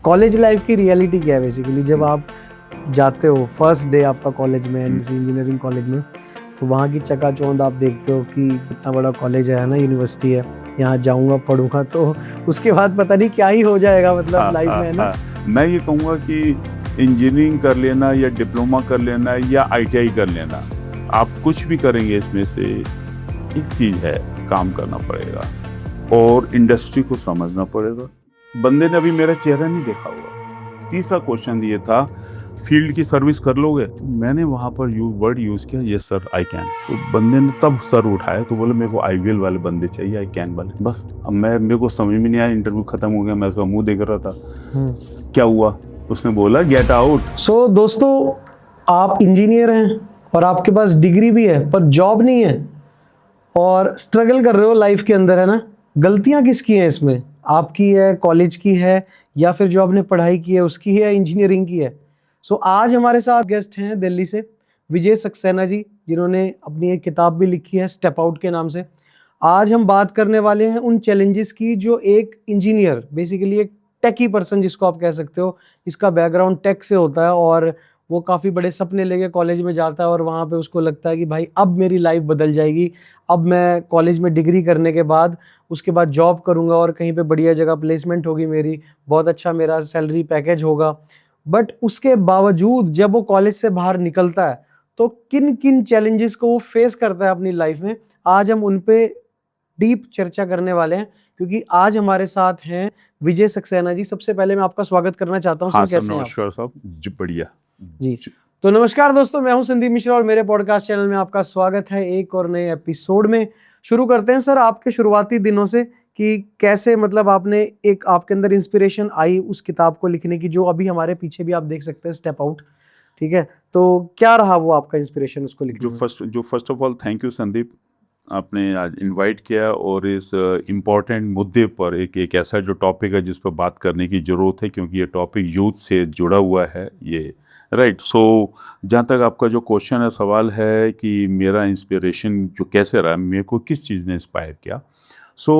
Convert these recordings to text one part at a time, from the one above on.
College life की reality क्या है बेसिकली? जब आप जाते हो फर्स्ट डे आपका कॉलेज में, इंजीनियरिंग कॉलेज में, तो वहाँ की चकाचौंध आप देखते हो कि इतना बड़ा कॉलेज है ना, यूनिवर्सिटी है, यहाँ जाऊँगा पढ़ूंगा तो उसके बाद पता नहीं क्या ही हो जाएगा मतलब लाइफ में, है ना? मैं ये कहूँगा कि इंजीनियरिंग कर लेना या डिप्लोमा कर लेना या आईटीआई कर लेना, आप कुछ भी करेंगे इसमें से एक चीज़ है, काम करना पड़ेगा और इंडस्ट्री को समझना पड़ेगा। बंदे ने अभी मेरा चेहरा नहीं देखा हुआ। तीसरा क्वेश्चन ये था, फील्ड की सर्विस कर लोगे? तो मैंने वहाँ पर वर्ड यूज़ किया, यस सर आई कैन। तो बंदे ने तब सर उठाया तो बोले मेरे को आईवीएल वाले बंदे चाहिए, आई कैन वाले। बस अब मेरे को समझ में नहीं आया, इंटरव्यू खत्म हो गया, मैं उसका मुंह देख रहा था। क्या हुआ? उसने बोला गेट आउट। सो दोस्तों, आप इंजीनियर हैं और आपके पास डिग्री भी है पर जॉब नहीं है और स्ट्रगल कर रहे हो लाइफ के अंदर, है ना? गलतियां किसकी हैं इसमें? आपकी है, कॉलेज की है, या फिर जो आपने पढ़ाई की है उसकी है, इंजीनियरिंग की है? सो आज हमारे साथ गेस्ट हैं दिल्ली से विजय सक्सेना जी, जिन्होंने अपनी एक किताब भी लिखी है स्टेप आउट के नाम से। आज हम बात करने वाले हैं उन चैलेंजेस की जो एक इंजीनियर, बेसिकली एक टेकी पर्सन जिसको आप कह सकते हो, जिसका बैकग्राउंड टेक से होता है और वो काफ़ी बड़े सपने लेके कॉलेज में जाता है और वहाँ पे उसको लगता है कि भाई अब मेरी लाइफ बदल जाएगी, अब मैं कॉलेज में डिग्री करने के बाद उसके बाद जॉब करूँगा और कहीं पे बढ़िया जगह प्लेसमेंट होगी मेरी, बहुत अच्छा मेरा सैलरी पैकेज होगा। बट उसके बावजूद जब वो कॉलेज से बाहर निकलता है तो किन किन चैलेंजेस को वो फेस करता है अपनी लाइफ में, आज हम उन पे डीप चर्चा करने वाले हैं, क्योंकि आज हमारे साथ हैं विजय सक्सेना जी। सबसे पहले मैं आपका स्वागत करना चाहता हूँ। हाँ सर, कैसे सर, हैं आप? नमस्कार साहब जी, बढ़िया जी, तो नमस्कार दोस्तों, मैं हूं संदीप मिश्रा और मेरे पॉडकास्ट चैनल में आपका स्वागत है एक और नए एपिसोड में। शुरू करते हैं सर आपके शुरुआती दिनों से कि कैसे मतलब आपने एक आपके अंदर इंस्पिरेशन आई उस किताब को लिखने की, जो अभी हमारे पीछे भी आप देख सकते हैं, स्टेप आउट। ठीक है, तो क्या रहा वो आपका इंस्पिरेशन उसको लिखने में? First of all thank you Sandeep, आपने आज इनवाइट किया और इस इम्पॉर्टेंट मुद्दे पर एक ऐसा जो टॉपिक है जिस पर बात करने की ज़रूरत है, क्योंकि ये टॉपिक यूथ से जुड़ा हुआ है ये, राइट। सो जहाँ तक आपका जो क्वेश्चन है, सवाल है कि मेरा इंस्पिरेशन जो कैसे रहा, मेरे को किस चीज़ ने इंस्पायर किया। सो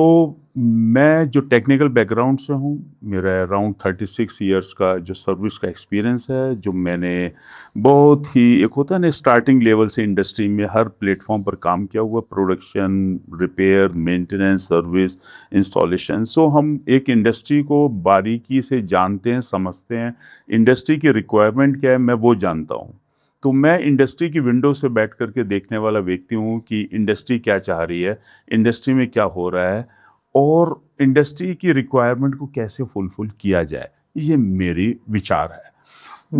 मैं जो टेक्निकल बैकग्राउंड से हूँ, मेरा अराउंड 36 इयर्स का जो सर्विस का एक्सपीरियंस है, जो मैंने बहुत ही, एक होता है ना स्टार्टिंग लेवल से इंडस्ट्री में हर प्लेटफॉर्म पर काम किया हुआ, production, repair, maintenance, service, installation. So हम एक इंडस्ट्री को बारीकी से जानते हैं, समझते हैं, इंडस्ट्री की रिक्वायरमेंट क्या है मैं वो जानता हूँ। तो मैं इंडस्ट्री की विंडो से बैठ करके देखने वाला व्यक्ति हूँ कि इंडस्ट्री क्या चाह रही है, इंडस्ट्री में क्या हो रहा है और इंडस्ट्री की रिक्वायरमेंट को कैसे फुलफिल किया जाए, ये मेरी विचार है,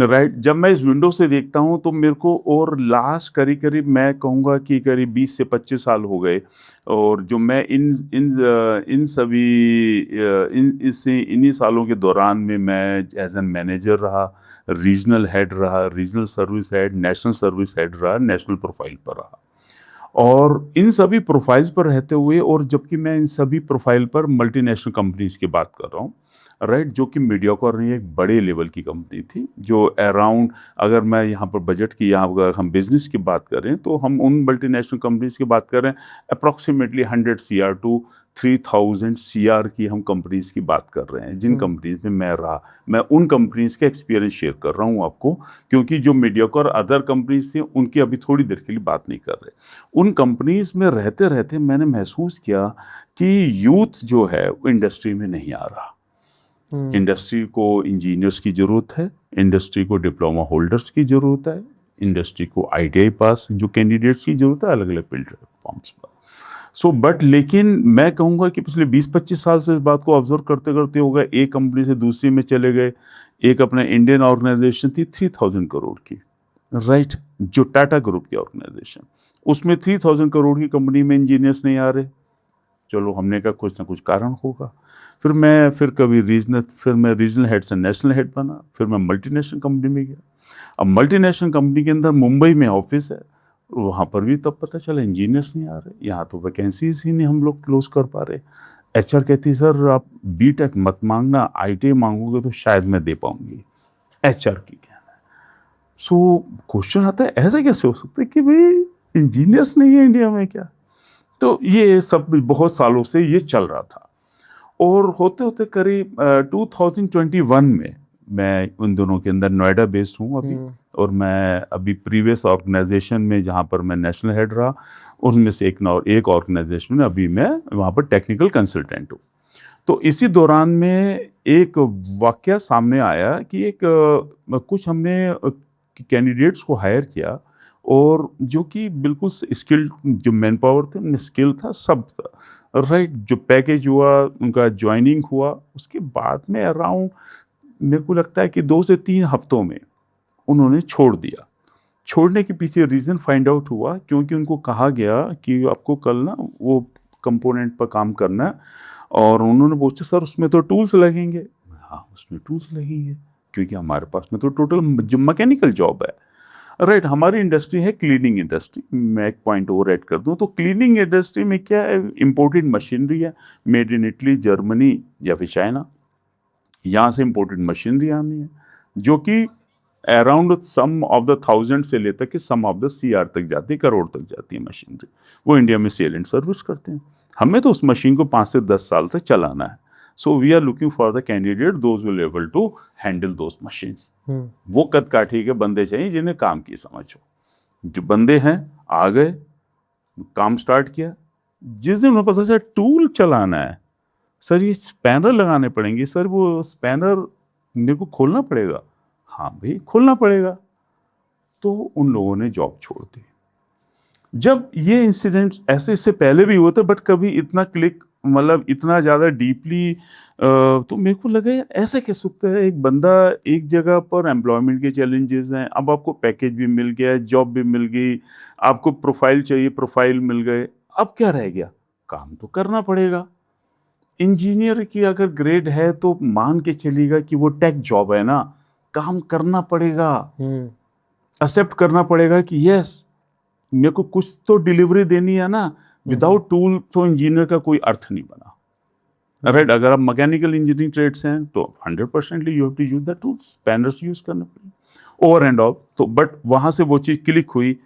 राइट। जब मैं इस विंडो से देखता हूँ तो मेरे को, और लास्ट करीब मैं कहूँगा कि करीब 20 से 25 साल हो गए, और जो मैं इन सभी इन्हीं सालों के दौरान में मैं एज एन मैनेजर रहा, रीजनल हेड रहा, regional service head, national service head रहा, नेशनल प्रोफाइल पर रहा, और इन सभी प्रोफाइल्स पर रहते हुए, और जबकि मैं इन सभी प्रोफाइल पर मल्टीनेशनल कंपनीज की बात कर रहा हूँ, राइट, जो कि मीडियोकर नहीं, एक बड़े लेवल की कंपनी थी, जो अराउंड, अगर मैं यहाँ पर बजट की, यहाँ अगर हम बिजनेस की बात करें तो हम उन मल्टीनेशनल कंपनीज की बात करें अप्रॉक्सीमेटली 100 CR टू 3000 CR की हम कंपनीज की बात कर रहे हैं, जिन कंपनीज में मैं रहा। मैं उन कंपनीज का एक्सपीरियंस शेयर कर रहा हूँ आपको, क्योंकि जो मीडियोकर अदर कंपनीज थी उनकी अभी थोड़ी देर के लिए बात नहीं कर रहे। उन कंपनीज में रहते रहते मैंने महसूस किया कि यूथ जो है वो इंडस्ट्री में नहीं आ रहा। इंडस्ट्री को इंजीनियर्स की ज़रूरत है, इंडस्ट्री को डिप्लोमा होल्डर्स की ज़रूरत है, इंडस्ट्री को ITI पास जो कैंडिडेट्स की ज़रूरत है अलग अलग प्लेटफॉर्म्स पर। सो बट लेकिन मैं कहूँगा कि पिछले 20-25 साल से इस बात को ऑब्जर्व करते करते हो गए, एक कंपनी से दूसरी में चले गए। एक अपने इंडियन ऑर्गेनाइजेशन थी 3000 करोड़ की, राइट, जो टाटा ग्रुप की ऑर्गेनाइजेशन, उसमें 3000 करोड़ की कंपनी में इंजीनियर्स नहीं आ रहे। चलो हमने कहा कुछ ना कुछ कारण होगा। फिर मैं रीजनल हेड से नेशनल हेड बना, फिर मैं मल्टीनेशनल कंपनी में गया। अब मल्टीनेशनल कंपनी के अंदर मुंबई में ऑफिस है, वहाँ पर भी तब पता चला इंजीनियर्स नहीं आ रहे, यहाँ तो वैकेंसीज ही नहीं हम लोग क्लोज कर पा रहे। HR कहती सर आप BTech मत मांगना, ITI मांगोगे तो शायद मैं दे पाऊंगी, HR की कहना है। सो क्वेश्चन आता है ऐसा कैसे हो सकता है कि भाई इंजीनियर्स नहीं है इंडिया में क्या? तो ये सब बहुत सालों से ये चल रहा था। और होते होते करीब 2021 में मैं उन दोनों के अंदर नोएडा बेस्ड हूँ अभी। और मैं अभी प्रीवियस ऑर्गेनाइजेशन में जहाँ पर मैं नेशनल हेड रहा, उनमें से एक ऑर्गेनाइजेशन में अभी मैं वहाँ पर टेक्निकल कंसल्टेंट हूँ। तो इसी दौरान में एक वाकया सामने आया कि कुछ हमने कैंडिडेट्स को हायर किया, और जो कि बिल्कुल स्किल्ड, जो मैन पावर थे उनमें स्किल था, सब था, राइट। जो पैकेज हुआ, उनका ज्वाइनिंग हुआ, उसके बाद में अराउंड मेरे को लगता है कि 2 से 3 हफ्तों में उन्होंने छोड़ दिया। छोड़ने के पीछे रीज़न फाइंड आउट हुआ, क्योंकि उनको कहा गया कि आपको कल ना वो कंपोनेंट पर काम करना है, और उन्होंने पूछा सर उसमें तो टूल्स लगेंगे। हाँ, उसमें टूल्स लगेंगे, क्योंकि हमारे पास में तो टोटल जो मैकेनिकल जॉब है, राइट। हमारी इंडस्ट्री है क्लीनिंग इंडस्ट्री। मैं एक पॉइंट और ऐड कर दूं तो क्लीनिंग इंडस्ट्री में क्या है, इम्पोर्टेड मशीनरी है, मेड इन इटली, जर्मनी या फिर चाइना, यहाँ से इम्पोर्टेड मशीनरी आनी है, जो कि around some of the thousand से लेकर के सम ऑफ द CR तक जाती है, करोड़ तक जाती है मशीनरी। वो इंडिया में सेल एंड सर्विस करते हैं। हमें तो उस मशीन को 5 से 10 साल तक चलाना है। So we are looking for the candidate those will able to handle those machines. वो कद काठी के बंदे चाहिए जिन्हें काम की समझ हो। जो बंदे हैं आ गए, काम स्टार्ट किया। जिस दिन उन्हें पता चला टूल चलाना है, सर ये स्पैनर लगाने पड़ेंगे, सर वो स्पैनर मेरे को खोलना पड़ेगा। हाँ भाई खोलना पड़ेगा। तो उन लोगों ने जॉब छोड़ दी। जब ये इंसिडेंट ऐसे इससे पहले भी हुए थे, बट कभी इतना क्लिक, मतलब इतना ज़्यादा डीपली, तो मेरे को लगा यार ऐसे कैसे सकता है। एक बंदा एक जगह पर, एम्प्लॉयमेंट के चैलेंजेस हैं, अब आपको पैकेज भी मिल गया, जॉब भी मिल गई, आपको प्रोफाइल चाहिए, प्रोफाइल मिल गए, अब क्या रह गया, काम तो करना पड़ेगा। इंजीनियर की अगर ग्रेड है तो मान के चलेगा कि वो टेक जॉब है ना, काम करना पड़ेगा, एक्सेप्ट करना पड़ेगा कि यस मेरे को कुछ तो डिलीवरी देनी है ना। विदाउट टूल तो इंजीनियर का कोई अर्थ नहीं बना, राइट। अगर आप मैकेनिकल इंजीनियरिंग ट्रेड्स हैं तो 100% you have to use the tools, spanners use करना पड़ेगा, ओवर एंड ऑल। तो बट वहां से वो चीज क्लिक हुई,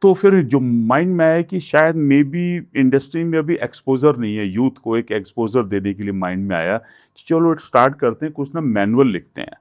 तो फिर जो माइंड में आया कि शायद मे बी इंडस्ट्री में अभी एक्सपोजर नहीं है, यूथ को एक एक्सपोजर देने के लिए माइंड में आया कि चलो स्टार्ट करते हैं, कुछ ना मैनुअल लिखते हैं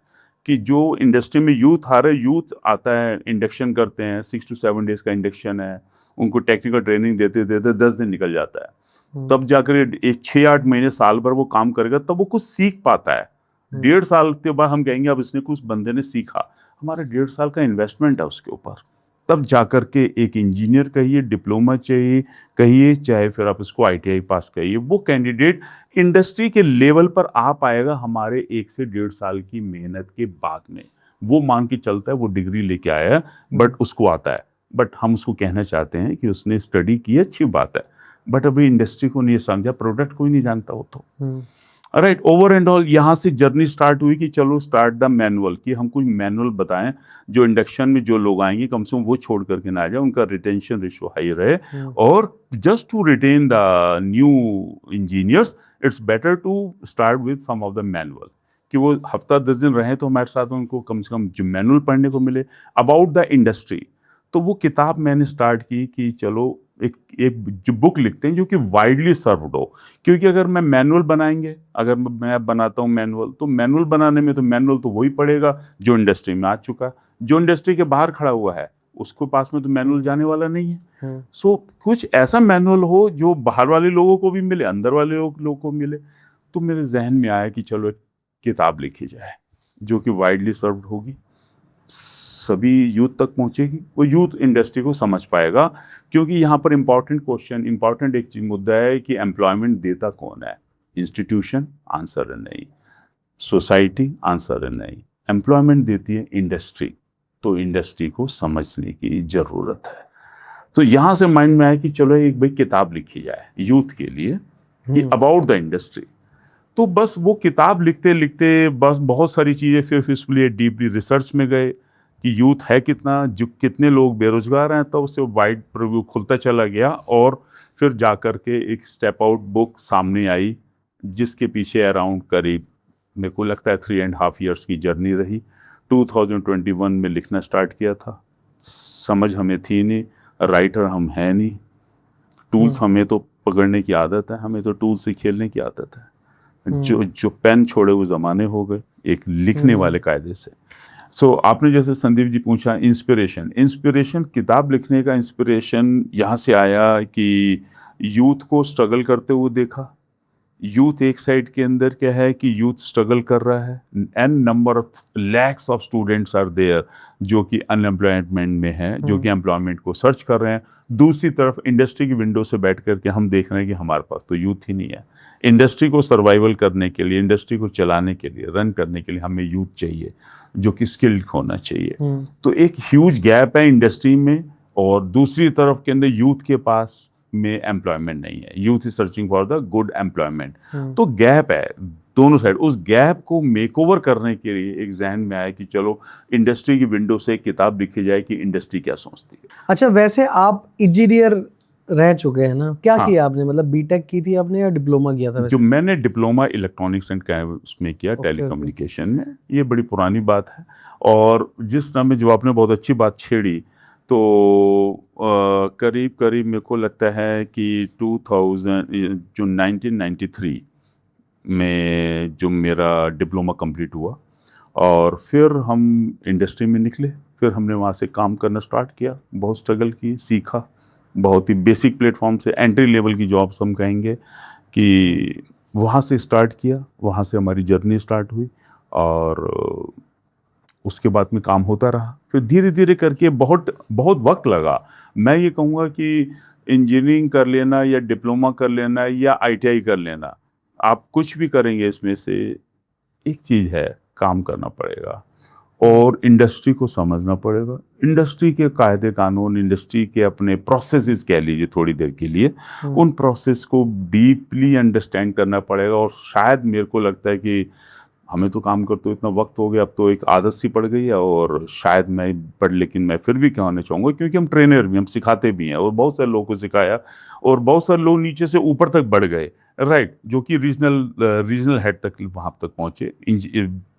कि जो इंडस्ट्री में यूथ आ रहा है, यूथ आता है, इंडक्शन करते हैं, 6 to 7 डेज का इंडक्शन है, उनको टेक्निकल ट्रेनिंग देते देते 10 दिन निकल जाता है। तब जाकर एक 6-8 महीने साल भर वो काम करेगा, तब वो कुछ सीख पाता है। 1.5 साल के बाद हम कहेंगे अब इसने कुछ बंदे ने सीखा, हमारे 1.5 साल का इन्वेस्टमेंट है उसके ऊपर। तब जाकर के एक इंजीनियर कहिए, डिप्लोमा चाहिए कहिए, चाहे फिर आप इसको ITI पास कहिए, वो कैंडिडेट इंडस्ट्री के लेवल पर आ पाएगा हमारे 1 से 1.5 साल की मेहनत के बाद में। वो मान के चलता है वो डिग्री लेके आया है, बट उसको आता है, बट हम उसको कहना चाहते हैं कि उसने स्टडी की, अच्छी बात है, बट अभी इंडस्ट्री को नहीं समझा, प्रोडक्ट को ही नहीं जानता वो तो, राइट। ओवर एंड ऑल यहाँ से जर्नी स्टार्ट हुई कि चलो स्टार्ट द मैनुअल, कि हम कुछ मैनुअल बताएं जो इंडक्शन में जो लोग आएंगे कम से कम वो छोड़ करके ना आ जाए, उनका रिटेंशन रेशियो हाई रहे। और just to retain the new engineers it's better to start with some of the manual, कि वो हफ्ता 10 दिन रहे तो हमारे साथ उनको कम से कम जो मैनुअल पढ़ने को मिले अबाउट द इंडस्ट्री। तो वो किताब मैंने स्टार्ट की कि चलो एक जो बुक लिखते हैं जो कि वाइडली सर्व्ड हो, क्योंकि अगर मैं मैनुअल बनाएंगे, अगर मैं बनाता हूँ मैनुअल, तो मैनुअल बनाने में तो मैनुअल तो वही पड़ेगा जो इंडस्ट्री में आ चुका, जो इंडस्ट्री के बाहर खड़ा हुआ है उसको पास में तो मैनुअल जाने वाला नहीं है। सो कुछ ऐसा मैनुअल हो जो बाहर वाले लोगों को भी मिले, अंदर वाले लोगों को मिले। तो मेरे जहन में आया कि चलो एक किताब लिखी जाए जो कि वाइडली सर्व्ड होगी, सभी यूथ तक पहुंचेगी, वो यूथ इंडस्ट्री को समझ पाएगा। क्योंकि यहाँ पर इंपॉर्टेंट एक चीज मुद्दा है कि एम्प्लॉयमेंट देता कौन है, इंस्टीट्यूशन, आंसर है नहीं, सोसाइटी, आंसर है नहीं, एम्प्लॉयमेंट देती है इंडस्ट्री। तो इंडस्ट्री को समझने की जरूरत है। तो यहाँ से माइंड में आया कि चलो एक भाई किताब लिखी जाए यूथ के लिए कि अबाउट द इंडस्ट्री। तो बस वो किताब लिखते लिखते बस बहुत सारी चीज़ें, फिर इसलिए डीपली रिसर्च में गए कि यूथ है कितना, जो कितने लोग बेरोजगार हैं, तो उससे वाइड प्रीव्यू खुलता चला गया। और फिर जाकर के एक स्टेप आउट बुक सामने आई जिसके पीछे अराउंड करीब मेरे को लगता है 3.5 years की जर्नी रही। 2021 में लिखना स्टार्ट किया था। समझ हमें थी नहीं, राइटर हम हैं नहीं, टूल्स हमें तो पकड़ने की आदत है, हमें तो टूल्स से खेलने की आदत है। जो पेन छोड़े वो ज़माने हो गए, एक लिखने वाले कायदे से। सो आपने जैसे संदीप जी पूछा इंस्पिरेशन किताब लिखने का इंस्पिरेशन यहाँ से आया कि यूथ को स्ट्रगल करते हुए देखा। यूथ एक साइड के अंदर क्या है कि यूथ स्ट्रगल कर रहा है, an number of lakhs of students are there जो कि अनएम्प्लॉयमेंट में हैं, जो कि एम्प्लॉयमेंट को सर्च कर रहे हैं। दूसरी तरफ इंडस्ट्री की विंडो से बैठ करके हम देख रहे हैं कि हमारे पास तो यूथ ही नहीं है। इंडस्ट्री को सर्वाइवल करने के लिए, इंडस्ट्री को चलाने के लिए, रन करने के लिए हमें यूथ चाहिए जो कि स्किल्ड होना चाहिए। तो एक ह्यूज गैप है इंडस्ट्री में, और दूसरी तरफ के अंदर यूथ के पास में एम्प्लॉयमेंट नहीं है। Youth is searching for the good employment. तो गैप है दोनों साइड। उस गैप को मेकओवर करने के लिए एक जहन में आया कि चलो इंडस्ट्री की विंडो से एक किताब लिखी जाए कि इंडस्ट्री क्या सोचती है। अच्छा, वैसे आप इंजीनियर रह चुके हैं ना, क्या हाँ। किया आपने? मतलब बीटेक की थी आपने या डिप्लोमा किया था? जो मैंने डिप्लोमा इलेक्ट्रॉनिक्स एंड उसमें किया, टेलीकम्युनिकेशन में, ये बड़ी पुरानी बात है। और जिस तरह में जो आपने बहुत अच्छी बात छेड़ी, तो करीब करीब मेरे को लगता है कि 1993 में जो मेरा डिप्लोमा कंप्लीट हुआ, और फिर हम इंडस्ट्री में निकले। फिर हमने वहाँ से काम करना स्टार्ट किया, बहुत स्ट्रगल की, सीखा। बहुत ही बेसिक प्लेटफॉर्म से, एंट्री लेवल की जॉब्स हम कहेंगे, कि वहाँ से स्टार्ट किया। वहाँ से हमारी जर्नी स्टार्ट हुई, और उसके बाद में काम होता रहा। फिर धीरे धीरे करके बहुत बहुत वक्त लगा। मैं ये कहूँगा कि इंजीनियरिंग कर लेना या डिप्लोमा कर लेना या ITI कर लेना, आप कुछ भी करेंगे, इसमें से एक चीज़ है, काम करना पड़ेगा और इंडस्ट्री को समझना पड़ेगा। इंडस्ट्री के कायदे कानून, इंडस्ट्री के अपने प्रोसेसेस कह लीजिए थोड़ी देर के लिए, उन प्रोसेस को डीपली अंडरस्टैंड करना पड़ेगा। और शायद मेरे को लगता है कि हमें तो काम करते हुए इतना वक्त हो गया, अब तो एक आदत सी पड़ गई है। और शायद लेकिन मैं फिर भी कहना चाहूँगा, क्योंकि हम ट्रेनर भी, हम सिखाते भी हैं, और बहुत सारे लोगों को सिखाया, और बहुत सारे लोग नीचे से ऊपर तक बढ़ गए, राइट, जो कि रीजनल हेड तक वहाँ तक पहुँचे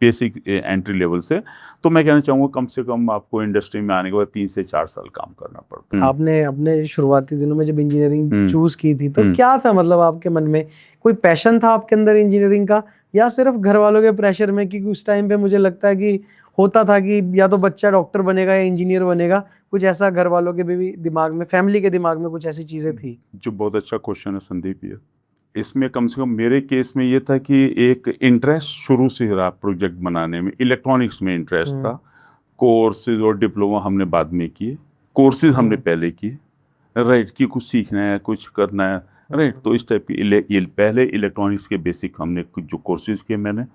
बेसिक एंट्री लेवल से। तो मैं कहना चाहूँगा कम से कम आपको इंडस्ट्री में आने के बाद 3 से 4 साल काम करना पड़ता है। आपने अपने शुरुआती दिनों में जब इंजीनियरिंग चूज की थी, तो क्या था, मतलब आपके मन में कोई पैशन था आपके अंदर इंजीनियरिंग का, या सिर्फ घर वालों के प्रेशर में? क्योंकि उस टाइम पे मुझे लगता है कि होता था कि या तो बच्चा डॉक्टर बनेगा या इंजीनियर बनेगा, कुछ ऐसा घर वालों के भी दिमाग में, फैमिली के दिमाग में कुछ ऐसी चीजें थी। जो बहुत अच्छा क्वेश्चन है संदीप ये। इसमें कम से कम मेरे केस में ये था कि एक इंटरेस्ट शुरू से रहा प्रोजेक्ट बनाने में, इलेक्ट्रॉनिक्स में इंटरेस्ट था। कोर्सेज और डिप्लोमा हमने बाद में किए, कोर्सेज हमने पहले किए, राइट, कि कुछ सीखना है, कुछ करना है, राइट। तो इस टाइप की पहले इलेक्ट्रॉनिक्स के बेसिक हमने कुछ जो कोर्सेज किए मैंने।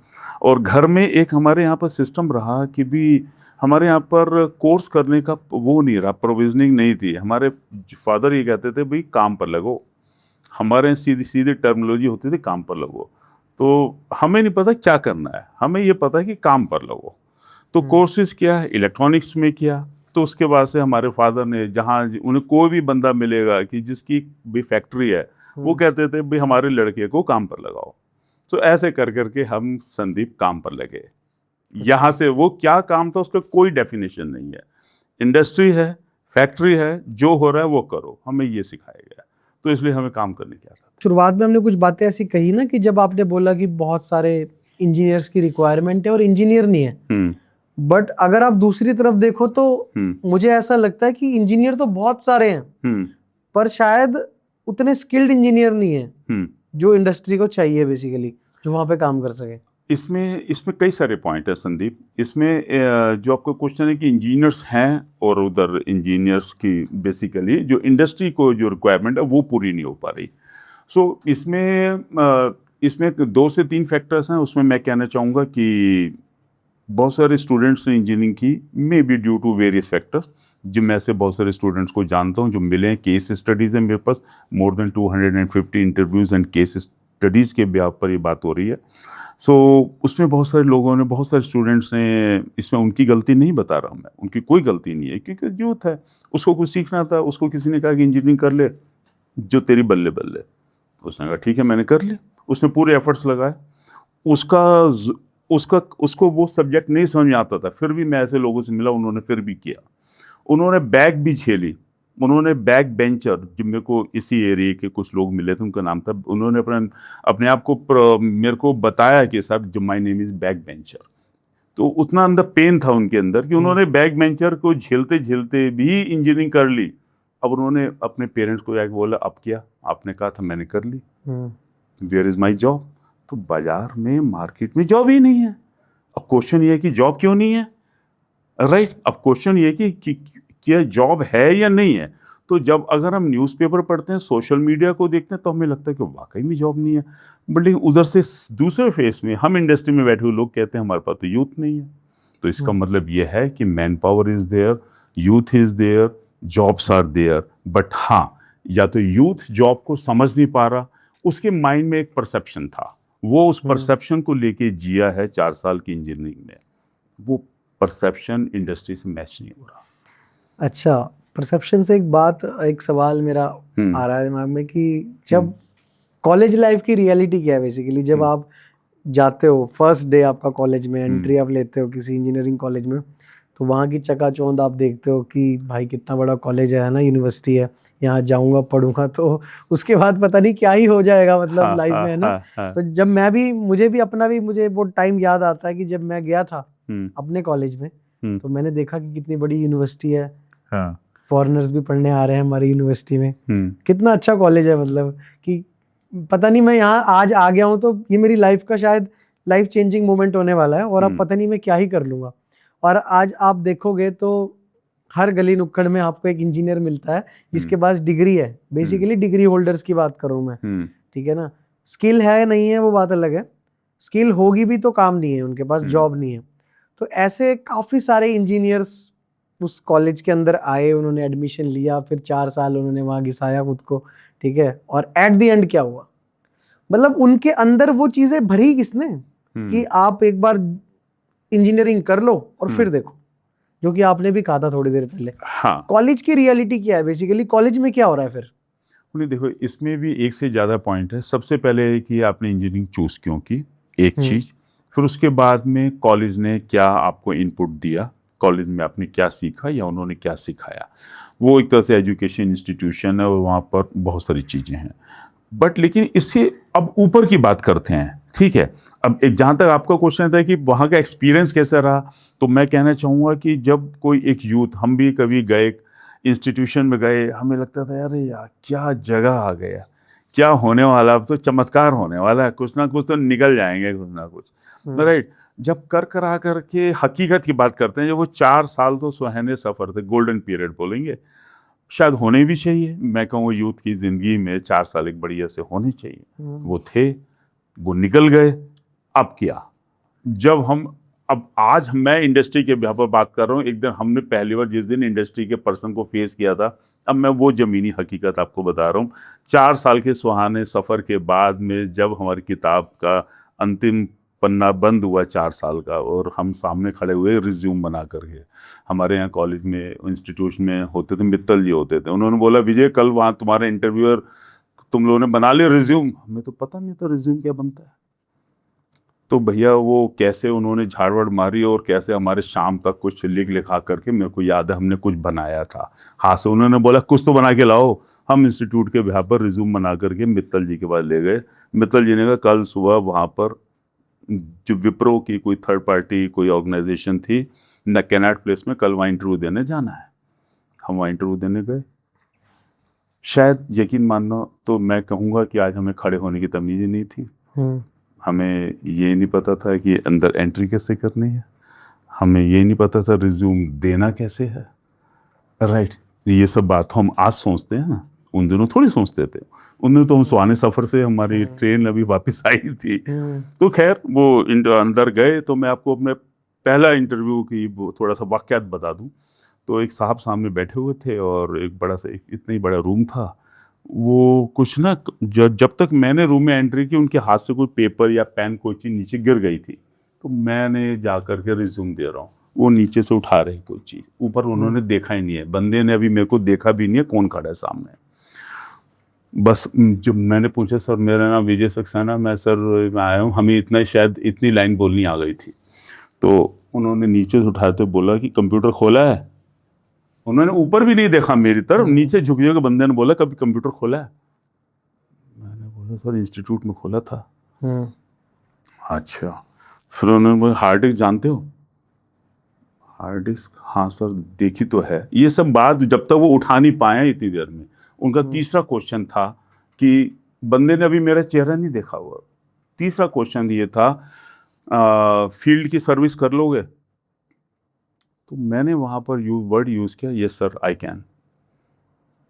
और घर में एक हमारे यहाँ पर सिस्टम रहा कि भी हमारे यहाँ पर कोर्स करने का वो नहीं रहा, प्रोविजनिंग नहीं थी। हमारे फादर ये कहते थे, भाई काम पर लगो। हमारे यहाँ सीधी सीधी टर्मिनोलॉजी होती थी, काम पर लगो। तो हमें नहीं पता क्या करना है, हमें ये पता है कि काम पर लगो। तो कोर्सेज किया, इलेक्ट्रॉनिक्स में किया। तो उसके बाद से हमारे फादर ने, जहाँ उन्हें कोई भी बंदा मिलेगा कि जिसकी भी फैक्ट्री है, वो कहते थे भाई हमारे लड़के को काम पर लगाओ। तो ऐसे कर करके हम संदीप काम पर लगे। यहाँ से वो क्या काम था उसका कोई डेफिनेशन नहीं है। इंडस्ट्री है, फैक्ट्री है, जो हो रहा है वो करो, हमें ये सिखाया गया। तो इसलिए हमें काम करने की आदत है। शुरुआत में हमने कुछ बातें ऐसी कही ना, कि जब आपने बोला कि बहुत सारे इंजीनियर्स की रिक्वायरमेंट है और इंजीनियर नहीं है, बट अगर आप दूसरी तरफ देखो तो मुझे ऐसा लगता है कि इंजीनियर तो बहुत सारे हैं, पर शायद उतने स्किल्ड इंजीनियर नहीं है जो इंडस्ट्री को चाहिए बेसिकली, जो वहां पे काम कर सके। इसमें कई सारे पॉइंट है संदीप। इसमें जो आपका क्वेश्चन है कि इंजीनियर्स हैं, और उधर इंजीनियर्स की बेसिकली जो इंडस्ट्री को जो रिक्वायरमेंट है वो पूरी नहीं हो पा रही। सो इसमें 2 से 3 फैक्टर्स हैं। उसमें मैं कहना चाहूँगा कि बहुत सारे स्टूडेंट्स ने इंजीनियरिंग की, may be due to various factors. जो मैं ऐसे बहुत सारे स्टूडेंट्स को जानता हूँ जो मिले हैं, केस स्टडीज़ है मेरे पास, more than 250 interviews and case studies के ब्याह पर ये बात हो रही है। सो उसमें बहुत सारे लोगों ने, बहुत सारे स्टूडेंट्स ने, इसमें उनकी गलती नहीं बता रहा मैं, उनकी कोई गलती नहीं है, क्योंकि यूथ है, उसको कुछ सीखना था। उसको किसी ने कहा कि इंजीनियरिंग कर ले, जो तेरी बल्ले बल्ले। उसने कहा ठीक है, मैंने कर लिया। उसने पूरे एफर्ट्स लगाए। उसको वो सब्जेक्ट नहीं समझ में आता था, फिर भी मैं ऐसे लोगों से मिला, उन्होंने फिर भी किया। उन्होंने बैग भी झेली, उन्होंने बैक बेंचर, जो मेरे को इसी एरिया के कुछ लोग मिले थे, उनका नाम था, उन्होंने अपने आप को मेरे को बताया कि सर जो my name is back bencher. तो उतना अंदर पेन था उनके अंदर कि उन्होंने बैक बेंचर को झेलते झेलते भी इंजीनियरिंग कर ली। अब उन्होंने अपने पेरेंट्स को जाके बोला, अब क्या, आपने कहा था मैंने कर ली, वेयर इज माई जॉब। तो बाजार में, मार्केट में जॉब ही नहीं है। अब क्वेश्चन ये है कि जॉब क्यों नहीं है, राइट। अब क्वेश्चन ये है कि क्या जॉब है या नहीं है। तो जब अगर हम न्यूज़पेपर पढ़ते हैं, सोशल मीडिया को देखते हैं, तो हमें लगता है कि वाकई में जॉब नहीं है। बट लेकिन उधर से दूसरे फेस में हम इंडस्ट्री में बैठे हुए लोग कहते हैं हमारे पास तो यूथ नहीं है। तो इसका मतलब ये है कि man power is there, youth is there, jobs are there. But हाँ, या तो यूथ जॉब को समझ नहीं पा रहा, उसके माइंड में एक परसेप्शन था, वो उस परसेप्शन को लेके जिया है 4 साल की इंजीनियरिंग में, वो परसेप्शन इंडस्ट्री से मैच नहीं हो रहा। अच्छा, परसेप्शन से एक सवाल मेरा आ रहा है दिमाग में कि जब कॉलेज लाइफ की रियलिटी क्या है बेसिकली, जब आप जाते हो फर्स्ट डे आपका कॉलेज में, एंट्री आप लेते हो किसी इंजीनियरिंग कॉलेज में, तो वहाँ की चकाचौंध आप देखते हो कि भाई कितना बड़ा कॉलेज है ना, यूनिवर्सिटी है, यहाँ जाऊँगा पढ़ूंगा तो उसके बाद पता नहीं क्या ही हो जाएगा, मतलब लाइफ में, है ना। तो जब मुझे वो टाइम याद आता है कि जब मैं गया था अपने कॉलेज में, तो मैंने देखा कि कितनी बड़ी यूनिवर्सिटी है, फॉरेनर्स भी पढ़ने आ रहे हैं हमारी यूनिवर्सिटी में, कितना अच्छा कॉलेज है, मतलब कि पता नहीं मैं यहाँ आज आ गया हूँ तो ये मेरी लाइफ का शायद लाइफ चेंजिंग मोमेंट होने वाला है, और अब पता नहीं मैं क्या ही कर लूंगा। और आज आप देखोगे तो हर गली नुक्कड़ में आपको एक इंजीनियर मिलता है जिसके पास डिग्री है, बेसिकली डिग्री होल्डर्स की बात करूँ मैं, ठीक है ना। स्किल है नहीं है वो बात अलग है, स्किल होगी भी तो काम नहीं है, उनके पास जॉब नहीं है। तो ऐसे काफी सारे इंजीनियर्स उस कॉलेज के अंदर आए, उन्होंने एडमिशन लिया, फिर 4 साल उन्होंने वहां घिसाया खुद को, ठीक है। और एट द एंड क्या हुआ, मतलब उनके अंदर वो चीजें भरी किसने कि आप एक बार इंजीनियरिंग कर लो और फिर देखो, जो कि आपने भी कहा था थोड़ी देर पहले। हाँ, कॉलेज की रियलिटी क्या है बेसिकली, कॉलेज में क्या हो रहा है फिर? नहीं देखो, इसमें भी एक से ज़्यादा पॉइंट है। सबसे पहले कि आपने इंजीनियरिंग चूज़ क्यों की, एक चीज़। फिर उसके बाद में कॉलेज ने क्या आपको इनपुट दिया, कॉलेज में आपने क्या सीखा या उन्होंने क्या सिखाया। वो एक तरह से एजुकेशन इंस्टीट्यूशन है और वहाँ पर बहुत सारी चीज़ें हैं। बट लेकिन इससे अब ऊपर की बात करते हैं, ठीक है। अब जहाँ तक आपका क्वेश्चन था कि वहाँ का एक्सपीरियंस कैसा रहा, तो मैं कहना चाहूँगा कि जब कोई एक यूथ, हम भी कभी गए इंस्टीट्यूशन में गए, हमें लगता था अरे यार क्या जगह आ गया, क्या होने वाला, अब तो चमत्कार होने वाला है, कुछ ना कुछ तो निकल जाएंगे, कुछ ना कुछ, राइट। जब कर आ करके हकीकत की बात करते हैं, जब वो 4 साल तो सुहाने सफ़र थे, गोल्डन पीरियड बोलेंगे, शायद होने भी चाहिए। मैं कहूँ यूथ की ज़िंदगी में 4 साल एक बढ़िया से होने चाहिए, वो थे, वो निकल गए। अब क्या, जब हम, अब आज मैं इंडस्ट्री के यहाँ पर बात कर रहा हूँ, एक दिन हमने पहली बार जिस दिन इंडस्ट्री के पर्सन को फेस किया था, अब मैं वो ज़मीनी हकीकत आपको बता रहा हूँ। 4 साल के सुहाने सफ़र के बाद में जब हमारी किताब का अंतिम पन्ना बंद हुआ 4 साल का, और हम सामने खड़े हुए रिज्यूम बना करके, हमारे यहाँ कॉलेज में, इंस्टीट्यूशन में होते थे, मित्तल जी होते थे, उन्होंने बोला विजय कल वहाँ तुम्हारा इंटरव्यूअर, तुम लोगों ने बना लिया रिज्यूम। हमें तो पता नहीं था रिज्यूम क्या बनता है। तो भैया वो कैसे उन्होंने झाड़वड़ मारी और कैसे हमारे शाम तक कुछ लिखा करके, मेरे को याद है हमने कुछ बनाया था हाथ से। उन्होंने बोला कुछ तो बना के लाओ। हम इंस्टीट्यूट के यहाँ पर रिज्यूम बना करके मित्तल जी के पास ले गए। मित्तल जी ने कहा कल सुबह वहाँ पर जो विप्रो की कोई थर्ड पार्टी कोई ऑर्गेनाइजेशन थी न कैनाट प्लेस में, कल वहाँ इंटरव्यू देने जाना है। हम वहाँ इंटरव्यू देने गए। शायद यकीन मानो तो मैं कहूँगा कि आज हमें खड़े होने की तमीज़ ही नहीं थी। हमें ये नहीं पता था कि अंदर एंट्री कैसे करनी है, हमें ये नहीं पता था रिज्यूम देना कैसे है, राइट। ये सब बात हम आज सोचते हैं ना, उन दिनों थोड़ी सोचते थे। उन दिनों तो हम सुहाने सफ़र से, हमारी ट्रेन अभी वापस आई थी। तो खैर वो अंदर गए, तो मैं आपको अपने पहला इंटरव्यू की थोड़ा सा वाक़यात बता दूं। तो एक साहब सामने बैठे हुए थे और एक बड़ा सा, इतना ही बड़ा रूम था। वो कुछ ना, जब तक मैंने रूम में एंट्री की, उनके हाथ से कोई पेपर या पेन कोई चीज़ नीचे गिर गई थी। तो मैंने जा करके रिज्यूम दे रहा हूँ, वो नीचे से उठा रहे कोई चीज़, ऊपर उन्होंने देखा ही नहीं है, बंदे ने अभी मेरे को देखा भी नहीं है कौन खड़ा है सामने। बस जब मैंने पूछा सर मेरा नाम विजय सक्सेना, मैं सर मैं आया हूँ, हमें इतना शायद इतनी लाइन बोलनी आ गई थी। तो उन्होंने नीचे से उठाते बोला कि कंप्यूटर खोला है। उन्होंने ऊपर भी नहीं देखा मेरी तरफ, नीचे झुके, बंदे ने बोला कभी कंप्यूटर खोला है? मैंने बोला सर इंस्टीट्यूट में खोला था। अच्छा। फिर उन्होंने बोला हार्ड डिस्क जानते हो? हार्ड डिस्क, हाँ सर देखी तो है। ये सब बात जब तक वो उठा नहीं पाए इतनी देर में, उनका तीसरा क्वेश्चन था कि बंदे ने अभी मेरा चेहरा नहीं देखा हुआ। तीसरा क्वेश्चन ये था फील्ड की सर्विस कर लोगे? तो मैंने वहां पर वर्ड यूज किया, यस सर आई कैन।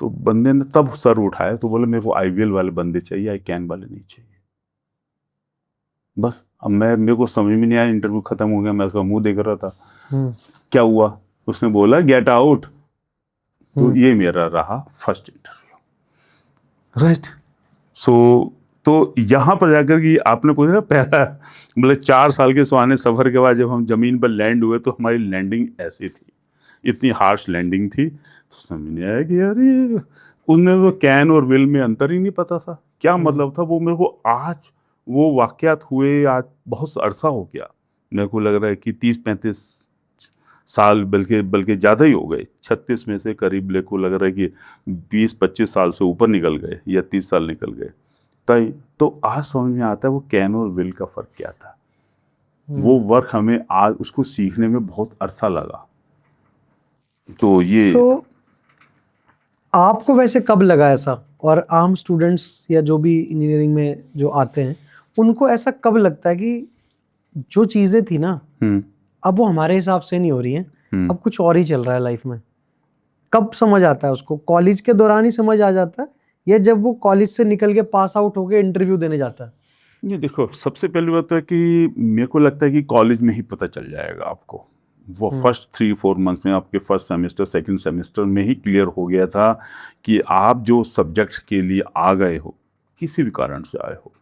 तो बंदे ने तब सर उठाया तो बोले मेरे को आईवीएल वाले बंदे चाहिए, आई कैन वाले नहीं चाहिए। बस अब मेरे को समझ में नहीं आया, इंटरव्यू खत्म हो गया, मैं उसका मुंह देख रहा था। क्या हुआ? उसने बोला गेट आउट। तो ये मेरा रहा फर्स्ट इंटरव्यू, राइट। सो तो यहाँ पर जाकर कि आपने पूछा ना पहला, मतलब 4 साल के सुहाने सफर के बाद जब हम जमीन पर लैंड हुए तो हमारी लैंडिंग ऐसी थी, इतनी हार्श लैंडिंग थी। तो समझ नहीं आया कि यार ये, उनने तो कैन और विल में अंतर ही नहीं पता था, क्या मतलब था वो। मेरे को आज वो वाकयात हुए, आज बहुत अरसा हो गया, मेरे को लग रहा है कि 30-35 साल, बल्कि ज़्यादा ही हो गए। 36 में से करीब मेरे को लग रहा है कि 20-25 साल से ऊपर निकल गए या 30 साल निकल गए। तो आज समझ में आता है वो कैन और विल का फ़र्क क्या था। वो वर्क हमें आज उसको सीखने में बहुत अरसा लगा। तो ये आपको वैसे कब लगा ऐसा, और आम स्टूडेंट्स या जो भी इंजीनियरिंग में जो आते हैं उनको ऐसा कब लगता है कि जो चीज़ें थी ना अब वो हमारे हिसाब से नहीं हो रही हैं, अब कुछ और ही चल रहा है लाइफ में? कब समझ आता है उसको? कॉलेज के दौरान ही समझ आ जाता है या जब वो कॉलेज से निकल के पास आउट होके इंटरव्यू देने जाता है? ये देखो, सबसे पहली बात है कि मेरे को लगता है कि कॉलेज में ही पता चल जाएगा आपको। वो फर्स्ट 3-4 मंथ्स में, आपके फर्स्ट सेमेस्टर सेकंड सेमेस्टर में ही क्लियर हो गया था कि आप जो सब्जेक्ट के लिए आ गए हो, किसी भी कारण से आए हो,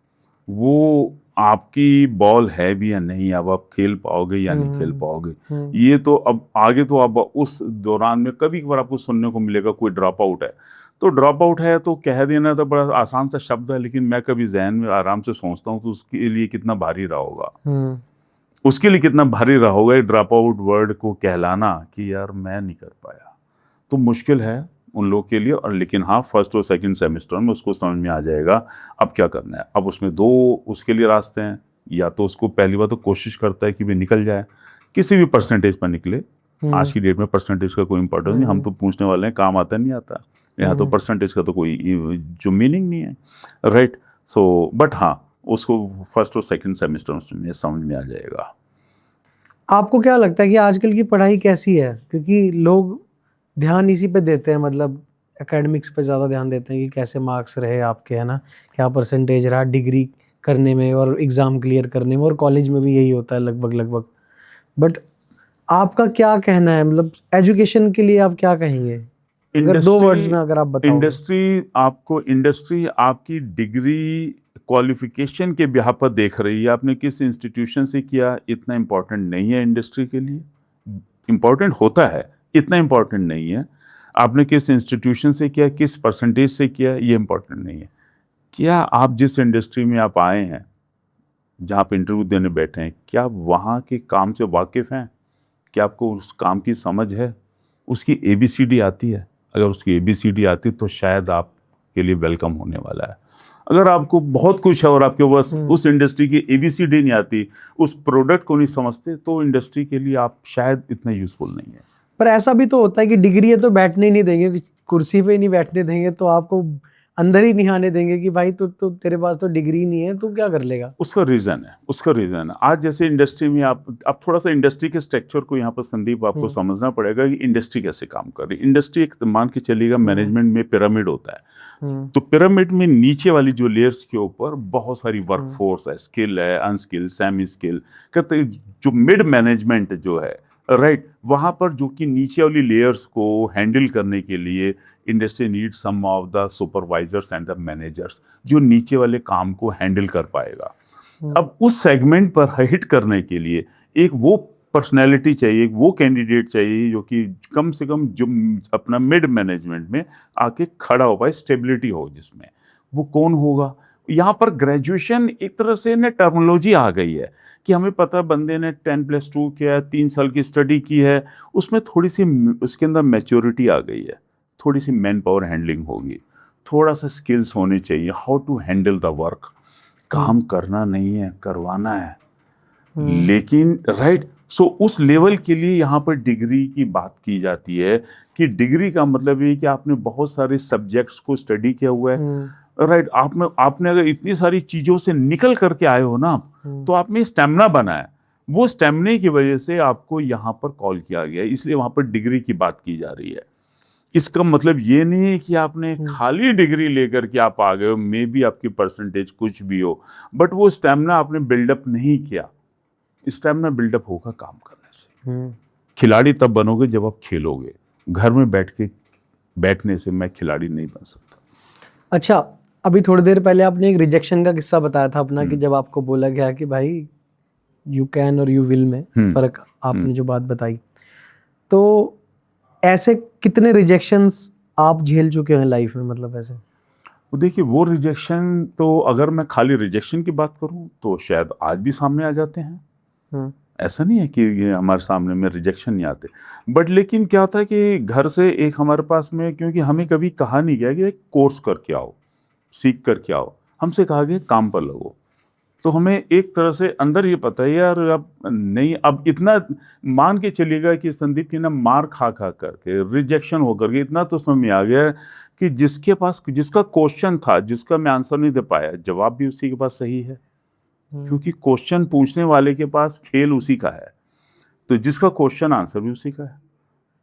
वो आपकी बॉल है भी या नहीं, अब आप खेल पाओगे या नहीं खेल पाओगे। ये तो अब आगे तो अब उस दौरान में कभी कभार आपको सुनने को मिलेगा कोई ड्रॉप आउट है, तो ड्रॉप आउट है तो कह देना तो बड़ा आसान सा शब्द है, लेकिन मैं कभी जहन में आराम से सोचता हूँ तो उसके लिए कितना भारी रहा होगा, उसके लिए कितना भारी रहा होगा ड्रॉप आउट वर्ड को कहलाना कि यार मैं नहीं कर पाया। तो मुश्किल है उन लोग के लिए। और लेकिन हाँ, फर्स्ट और सेकंड सेमेस्टर में उसको समझ में आ जाएगा अब क्या करना है। अब उसमें 2 उसके लिए रास्ते हैं, या तो उसको पहली बार तो कोशिश करता है कि वे निकल जाए, किसी भी परसेंटेज पर निकले। आज की डेट में परसेंटेज का कोई इंपॉर्टेंस नहीं, हम तो पूछने वाले हैं काम आता नहीं आता, यहाँ तो परसेंटेज का तो कोई जो मीनिंग नहीं है, राइट। सो बट हाँ, उसको फर्स्ट और सेकंड सेमेस्टर में समझ में आ जाएगा। आपको क्या लगता है कि आजकल की पढ़ाई कैसी है? क्योंकि लोग ध्यान इसी पे देते हैं, मतलब एकेडमिक्स पे ज़्यादा ध्यान देते हैं कि कैसे मार्क्स रहे आपके, है ना, क्या परसेंटेज रहा डिग्री करने में और एग्ज़ाम क्लियर करने में, और कॉलेज में भी यही होता है लगभग। बट आपका क्या कहना है, मतलब एजुकेशन के लिए आप क्या कहेंगे अगर 2 वर्ड्स में अगर आप बताओगे? इंडस्ट्री आपकी डिग्री क्वालिफिकेशन के बिहाफ पर देख रही है, आपने किस इंस्टीट्यूशन से किया इतना इम्पोर्टेंट नहीं है इंडस्ट्री के लिए। इम्पोर्टेंट होता है, इतना इम्पोर्टेंट नहीं है। आपने किस इंस्टीट्यूशन से किया, किस परसेंटेज से किया, ये इम्पोर्टेंट नहीं है। क्या आप जिस इंडस्ट्री में आप आए हैं, जहाँ आप इंटरव्यू देने बैठे हैं, क्या आप वहाँ के काम से वाकिफ़ हैं? क्या आपको उस काम की समझ है? उसकी ABCD आती है? अगर उसकी ABCD आती तो शायद आपके लिए वेलकम होने वाला है। अगर आपको बहुत कुछ है और आपके बस उस इंडस्ट्री की ABCD नहीं आती, उस प्रोडक्ट को नहीं समझते, तो इंडस्ट्री के लिए आप शायद इतना यूजफुल नहीं है। पर ऐसा भी तो होता है कि डिग्री है तो बैठने ही नहीं देंगे, कुर्सी पे ही नहीं बैठने देंगे, तो आपको अंदर ही नहीं आने देंगे कि भाई तो तेरे पास तो डिग्री नहीं है, तू क्या कर लेगा? उसका रीज़न है आज जैसे इंडस्ट्री में आप थोड़ा सा इंडस्ट्री के स्ट्रक्चर को यहाँ पर संदीप आपको समझना पड़ेगा कि इंडस्ट्री कैसे काम कर रही है। इंडस्ट्री एक मान के चलिएगा मैनेजमेंट में पिरामिड होता है, तो पिरामिड में नीचे वाली जो लेयर्स के ऊपर बहुत सारी वर्कफोर्स है, स्किल है, अनस्किल, सेमी स्किल करते, जो मिड मैनेजमेंट जो है, राइट, वहाँ पर जो कि नीचे वाली लेयर्स को हैंडल करने के लिए industry need some of the supervisors and the managers, जो नीचे वाले काम को हैंडल कर पाएगा। अब उस सेगमेंट पर हिट करने के लिए एक वो पर्सनैलिटी चाहिए, एक वो कैंडिडेट चाहिए जो कि कम से कम जो अपना मिड मैनेजमेंट में आके खड़ा हो पाए, स्टेबिलिटी हो जिसमें। वो कौन होगा? यहाँ पर ग्रेजुएशन एक तरह से ना टर्मिनोलॉजी आ गई है कि हमें पता है बंदे ने 10+2 किया है, 3 साल की स्टडी की है, उसमें थोड़ी सी उसके अंदर मैच्योरिटी आ गई है, थोड़ी सी मैन पावर हैंडलिंग होगी, थोड़ा सा स्किल्स होने चाहिए, how to handle the work. काम करना नहीं है, करवाना है। लेकिन राइट, सो उस लेवल के लिए यहाँ पर डिग्री की बात की जाती है कि डिग्री का मतलब ये कि आपने बहुत सारे सब्जेक्ट्स को स्टडी किया हुआ है, राइट। आपने अगर इतनी सारी चीजों से निकल करके आए हो ना आप, तो आप में स्टेमिना बना है, वो स्टेमिना की वजह से आपको यहाँ पर कॉल किया गया है, इसलिए वहां पर डिग्री की बात की जा रही है। इसका मतलब ये नहीं है कि आपने खाली डिग्री लेकर के आप आ गए हो, मे बी आपकी परसेंटेज कुछ भी हो, बट वो स्टेमिना आपने बिल्डअप नहीं किया। स्टेमिना बिल्डअप होगा काम करने से। खिलाड़ी तब बनोगे जब आप खेलोगे, घर में बैठने से मैं खिलाड़ी नहीं बन सकता। अच्छा, अभी थोड़ी देर पहले आपने एक रिजेक्शन का किस्सा बताया था अपना, कि जब आपको बोला गया कि भाई यू कैन और यू विल में फर्क, आपने जो बात बताई, तो ऐसे कितने रिजेक्शंस आप झेल चुके हैं लाइफ में, मतलब ऐसे? देखिए, वो रिजेक्शन तो अगर मैं खाली रिजेक्शन की बात करूं तो शायद आज भी सामने आ जाते हैं। ऐसा नहीं है कि ये हमारे सामने में रिजेक्शन नहीं आते, बट लेकिन क्या था कि घर से एक हमारे पास में, क्योंकि हमें कभी कहा नहीं गया कि एक कोर्स करके आओ, सीख करके आओ, हमसे कहा गया काम पर लगो। तो हमें एक तरह से अंदर ये पता है यार, अब नहीं, अब इतना मान के चलिएगा कि संदीप की ना मार खा खा करके, रिजेक्शन होकर के इतना तो समझ में आ गया कि जिसके पास, जिसका क्वेश्चन था, जिसका मैं आंसर नहीं दे पाया, जवाब भी उसी के पास सही है, क्योंकि क्वेश्चन पूछने वाले के पास खेल उसी का है, तो जिसका क्वेश्चन आंसर भी उसी का है।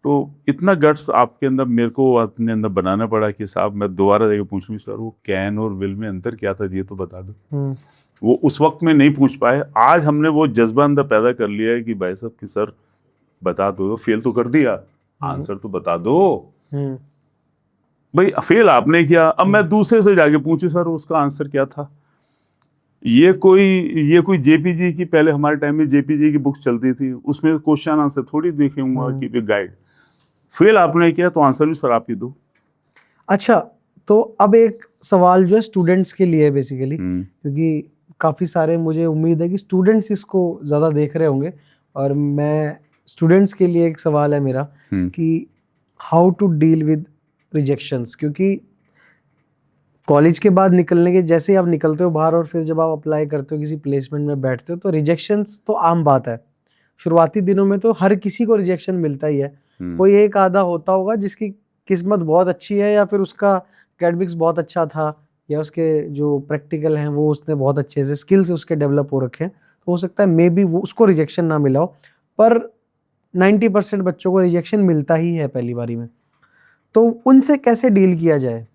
तो इतना गट्स आपके अंदर, मेरे को अपने अंदर बनाना पड़ा कि साहब मैं दोबारा जाके पूछूंगी, सर वो कैन और विल में अंतर क्या था, ये तो बता दो। वो उस वक्त में नहीं पूछ पाए, आज हमने वो जज्बा अंदर पैदा कर लिया है कि भाई साहब कि सर बता दो, फेल तो कर दिया, आंसर तो बता दो। भाई फेल आपने किया, अब मैं दूसरे से जाके पूछूं सर उसका आंसर क्या था। ये कोई जेपीजी की, पहले हमारे टाइम में जेपीजी की बुक्स चलती थी, उसमें क्वेश्चन आंसर थोड़ी देखूंगा कि गाइड। फेल आपने किया तो आंसर भी सर आप ही दो। अच्छा, तो अब एक सवाल जो है स्टूडेंट्स के लिए बेसिकली, क्योंकि काफ़ी सारे, मुझे उम्मीद है कि स्टूडेंट्स इसको ज़्यादा देख रहे होंगे, और मैं स्टूडेंट्स के लिए एक सवाल है मेरा कि how to deal with rejections, क्योंकि कॉलेज के बाद निकलने के, जैसे ही आप निकलते हो बाहर और फिर जब आप अप्लाई करते हो, किसी प्लेसमेंट में बैठते हो, तो रिजेक्शंस तो आम बात है। शुरुआती दिनों में तो हर किसी को रिजेक्शन मिलता ही है, कोई एक आधा होता होगा जिसकी किस्मत बहुत अच्छी है, या फिर उसका एकेडमिक्स बहुत अच्छा था, या उसके जो प्रैक्टिकल हैं वो उसने बहुत अच्छे से स्किल्स उसके डेवलप हो रखे हैं, तो हो सकता है मे बी वो उसको रिजेक्शन ना मिला हो, पर 90% बच्चों को रिजेक्शन मिलता ही है पहली बारी में। तो उनसे कैसे डील किया जाए?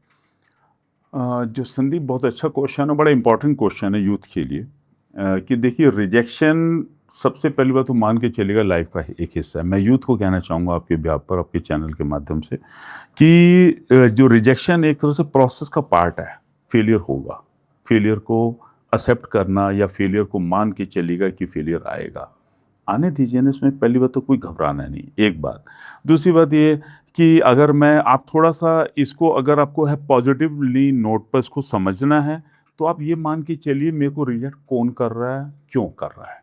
जो संदीप बहुत अच्छा क्वेश्चन है, बड़ा इंपॉर्टेंट क्वेश्चन है यूथ के लिए। कि देखिए, रिजेक्शन सबसे पहली बात तो मान के चलेगा लाइफ का एक हिस्सा है। मैं यूथ को कहना चाहूँगा आपके बिहाफ पर, आपके चैनल के माध्यम से, कि जो रिजेक्शन एक तरह से प्रोसेस का पार्ट है। फेलियर होगा, फेलियर को एक्सेप्ट करना या फेलियर को मान के चलेगा कि फेलियर आएगा, आने दीजिए ना। इसमें पहली बात तो कोई घबराना नहीं, एक बात। दूसरी बात ये कि अगर आप थोड़ा सा इसको, अगर आपको है पॉजिटिवली नोट पर इसको समझना है, तो आप ये मान के चलिए मेरे को रिजेक्ट कौन कर रहा है, क्यों कर रहा है,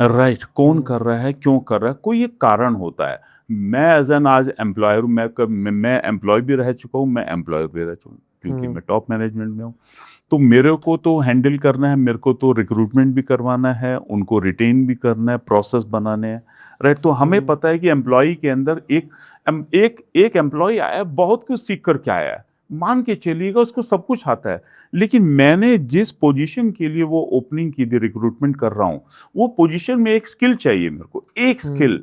राइट। कौन कर रहा है, क्यों कर रहा है, कोई एक कारण होता है। मैं एज एन आज एम्प्लॉयर हूँ, मैं एम्प्लॉय भी रह चुका हूँ, मैं एम्प्लॉयर भी रह चुका हूँ, क्योंकि मैं टॉप मैनेजमेंट में हूँ। तो मेरे को तो हैंडल करना है, मेरे को तो रिक्रूटमेंट भी करवाना है, उनको रिटेन भी करना है, प्रोसेस बनाने हैं, राइट। तो हमें पता है कि एम्प्लॉय के अंदर एक एम्प्लॉय आया है, बहुत कुछ सीख करके आया है, मान के चलिएगा उसको सब कुछ आता है, लेकिन मैंने जिस पोजीशन के लिए वो ओपनिंग की थी, रिक्रूटमेंट कर रहा हूँ, वो पोजीशन में एक स्किल चाहिए मेरे को, एक स्किल।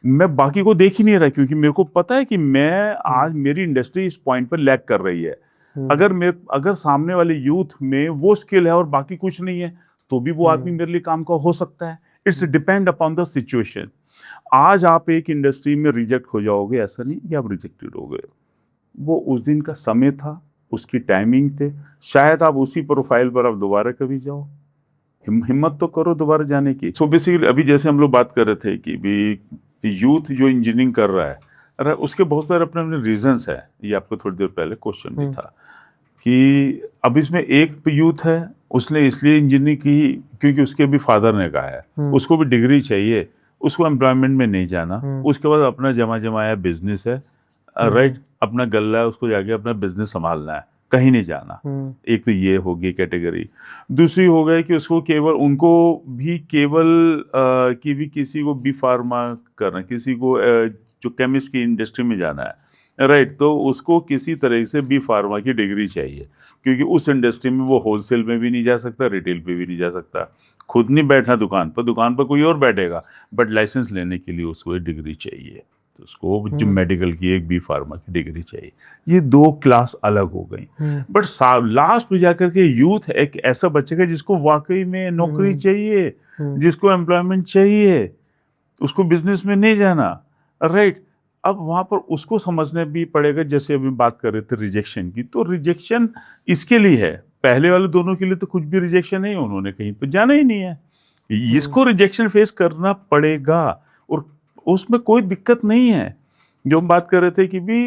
मैं बाकी को देख ही नहीं रहा, क्योंकि मेरे को पता है कि मैं आज मेरी इंडस्ट्री इस पॉइंट पर लैग कर रही है। अगर सामने वाले यूथ में वो स्किल है और बाकी कुछ नहीं है, तो भी वो आदमी मेरे लिए काम का हो सकता है। It's depend upon the situation. आज आप एक इंडस्ट्री में रिजेक्ट हो जाओगे, ऐसा नहीं कि आप रिजेक्टेड हो गए, वो उस दिन का समय था, उसकी टाइमिंग थे, शायद आप उसी प्रोफाइल पर आप दोबारा कभी जाओ, हिम्मत तो करो दोबारा जाने की। सो बेसिकली अभी जैसे हम लोग बात कर रहे थे कि भी यूथ जो इंजीनियरिंग कर रहा है, अरे उसके बहुत सारे अपने अपने रीजंस है। ये आपको थोड़ी देर पहले क्वेश्चन भी था कि अब इसमें एक यूथ है, उसने इसलिए इंजीनियरिंग की क्योंकि उसके भी फादर ने कहा है, उसको भी डिग्री चाहिए, उसको एम्प्लॉयमेंट में नहीं जाना, उसके बाद अपना जमा जमाया बिजनेस है, राइट, अपना गल्ला है, उसको जाके अपना बिजनेस संभालना है, कहीं नहीं जाना। एक तो ये होगी कैटेगरी। दूसरी हो गई कि उसको केवल उनको भी केवल कि भी किसी को बी फार्मा करना, किसी को जो केमिस्ट की इंडस्ट्री में जाना है, राइट, तो उसको किसी तरह से बी फार्मा की डिग्री चाहिए, क्योंकि उस इंडस्ट्री में वो होलसेल में भी नहीं जा सकता, रिटेल पे भी नहीं जा सकता, खुद नहीं बैठना दुकान पर कोई और बैठेगा, बट लाइसेंस लेने के लिए उसको एक डिग्री चाहिए, तो उसको जो मेडिकल की एक बी फार्मा की डिग्री चाहिए। ये दो क्लास अलग हो गई। बट लास्ट में जाकर के यूथ एक ऐसा बचेगा जिसको वाकई में नौकरी चाहिए, जिसको एम्प्लॉयमेंट चाहिए, उसको बिजनेस में नहीं जाना, राइट। अब वहां पर उसको समझने भी पड़ेगा, जैसे अभी बात कर रहे थे रिजेक्शन की, तो रिजेक्शन इसके लिए है, पहले वाले दोनों के लिए तो कुछ भी रिजेक्शन नहीं, उन्होंने कहीं पर जाना ही नहीं है, इसको रिजेक्शन फेस करना पड़ेगा, और उसमें कोई दिक्कत नहीं है। जो हम बात कर रहे थे कि भी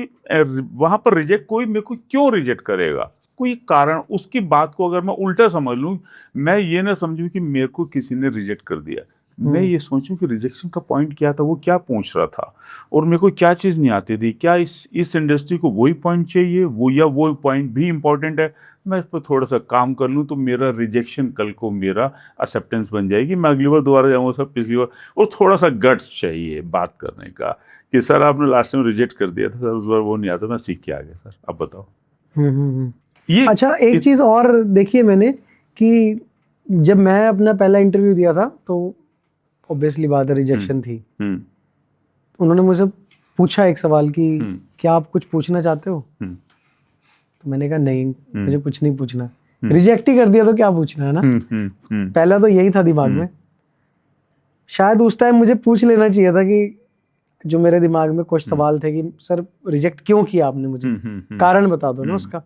वहां पर रिजेक्ट, कोई मेरे को क्यों रिजेक्ट करेगा, कोई कारण, उसकी बात को अगर मैं उल्टा समझ लूं, मैं ये ना समझूं कि मेरे को किसी ने रिजेक्ट कर दिया, मैं ये सोचूं कि रिजेक्शन का पॉइंट क्या था, वो क्या पूछ रहा था, और मेरे को क्या चीज़ नहीं आती थी, क्या इस इंडस्ट्री को वही पॉइंट चाहिए, वो या वो पॉइंट भी इंपॉर्टेंट है, मैं इस पर थोड़ा सा काम कर लूँ तो मेरा रिजेक्शन कल को मेरा एक्सेप्टेंस बन जाएगी, मैं अगली बार दोबारा जाऊँगा सर, पिछली बार। और थोड़ा सा गट्स चाहिए बात करने का कि सर आपने लास्ट टाइम रिजेक्ट कर दिया था सर, उस बार वो नहीं आता, मैं सीख के आ गया सर, अब बताओ। ये अच्छा, एक चीज़ और देखिए मैंने कि जब मैं अपना पहला इंटरव्यू दिया था तो ऑब्वियसली बात है रिजेक्शन थी। उन्होंने मुझे पूछा एक सवाल कि क्या आप कुछ पूछना चाहते हो, तो मैंने कहा नहीं, मुझे कुछ नहीं पूछना, रिजेक्ट ही कर दिया तो क्या पूछना है ना। पहला तो यही था दिमाग में। शायद उस टाइम मुझे पूछ लेना चाहिए था कि जो मेरे दिमाग में कुछ सवाल थे कि सर रिजेक्ट क्यों किया आपने मुझे, कारण बता दो ना उसका।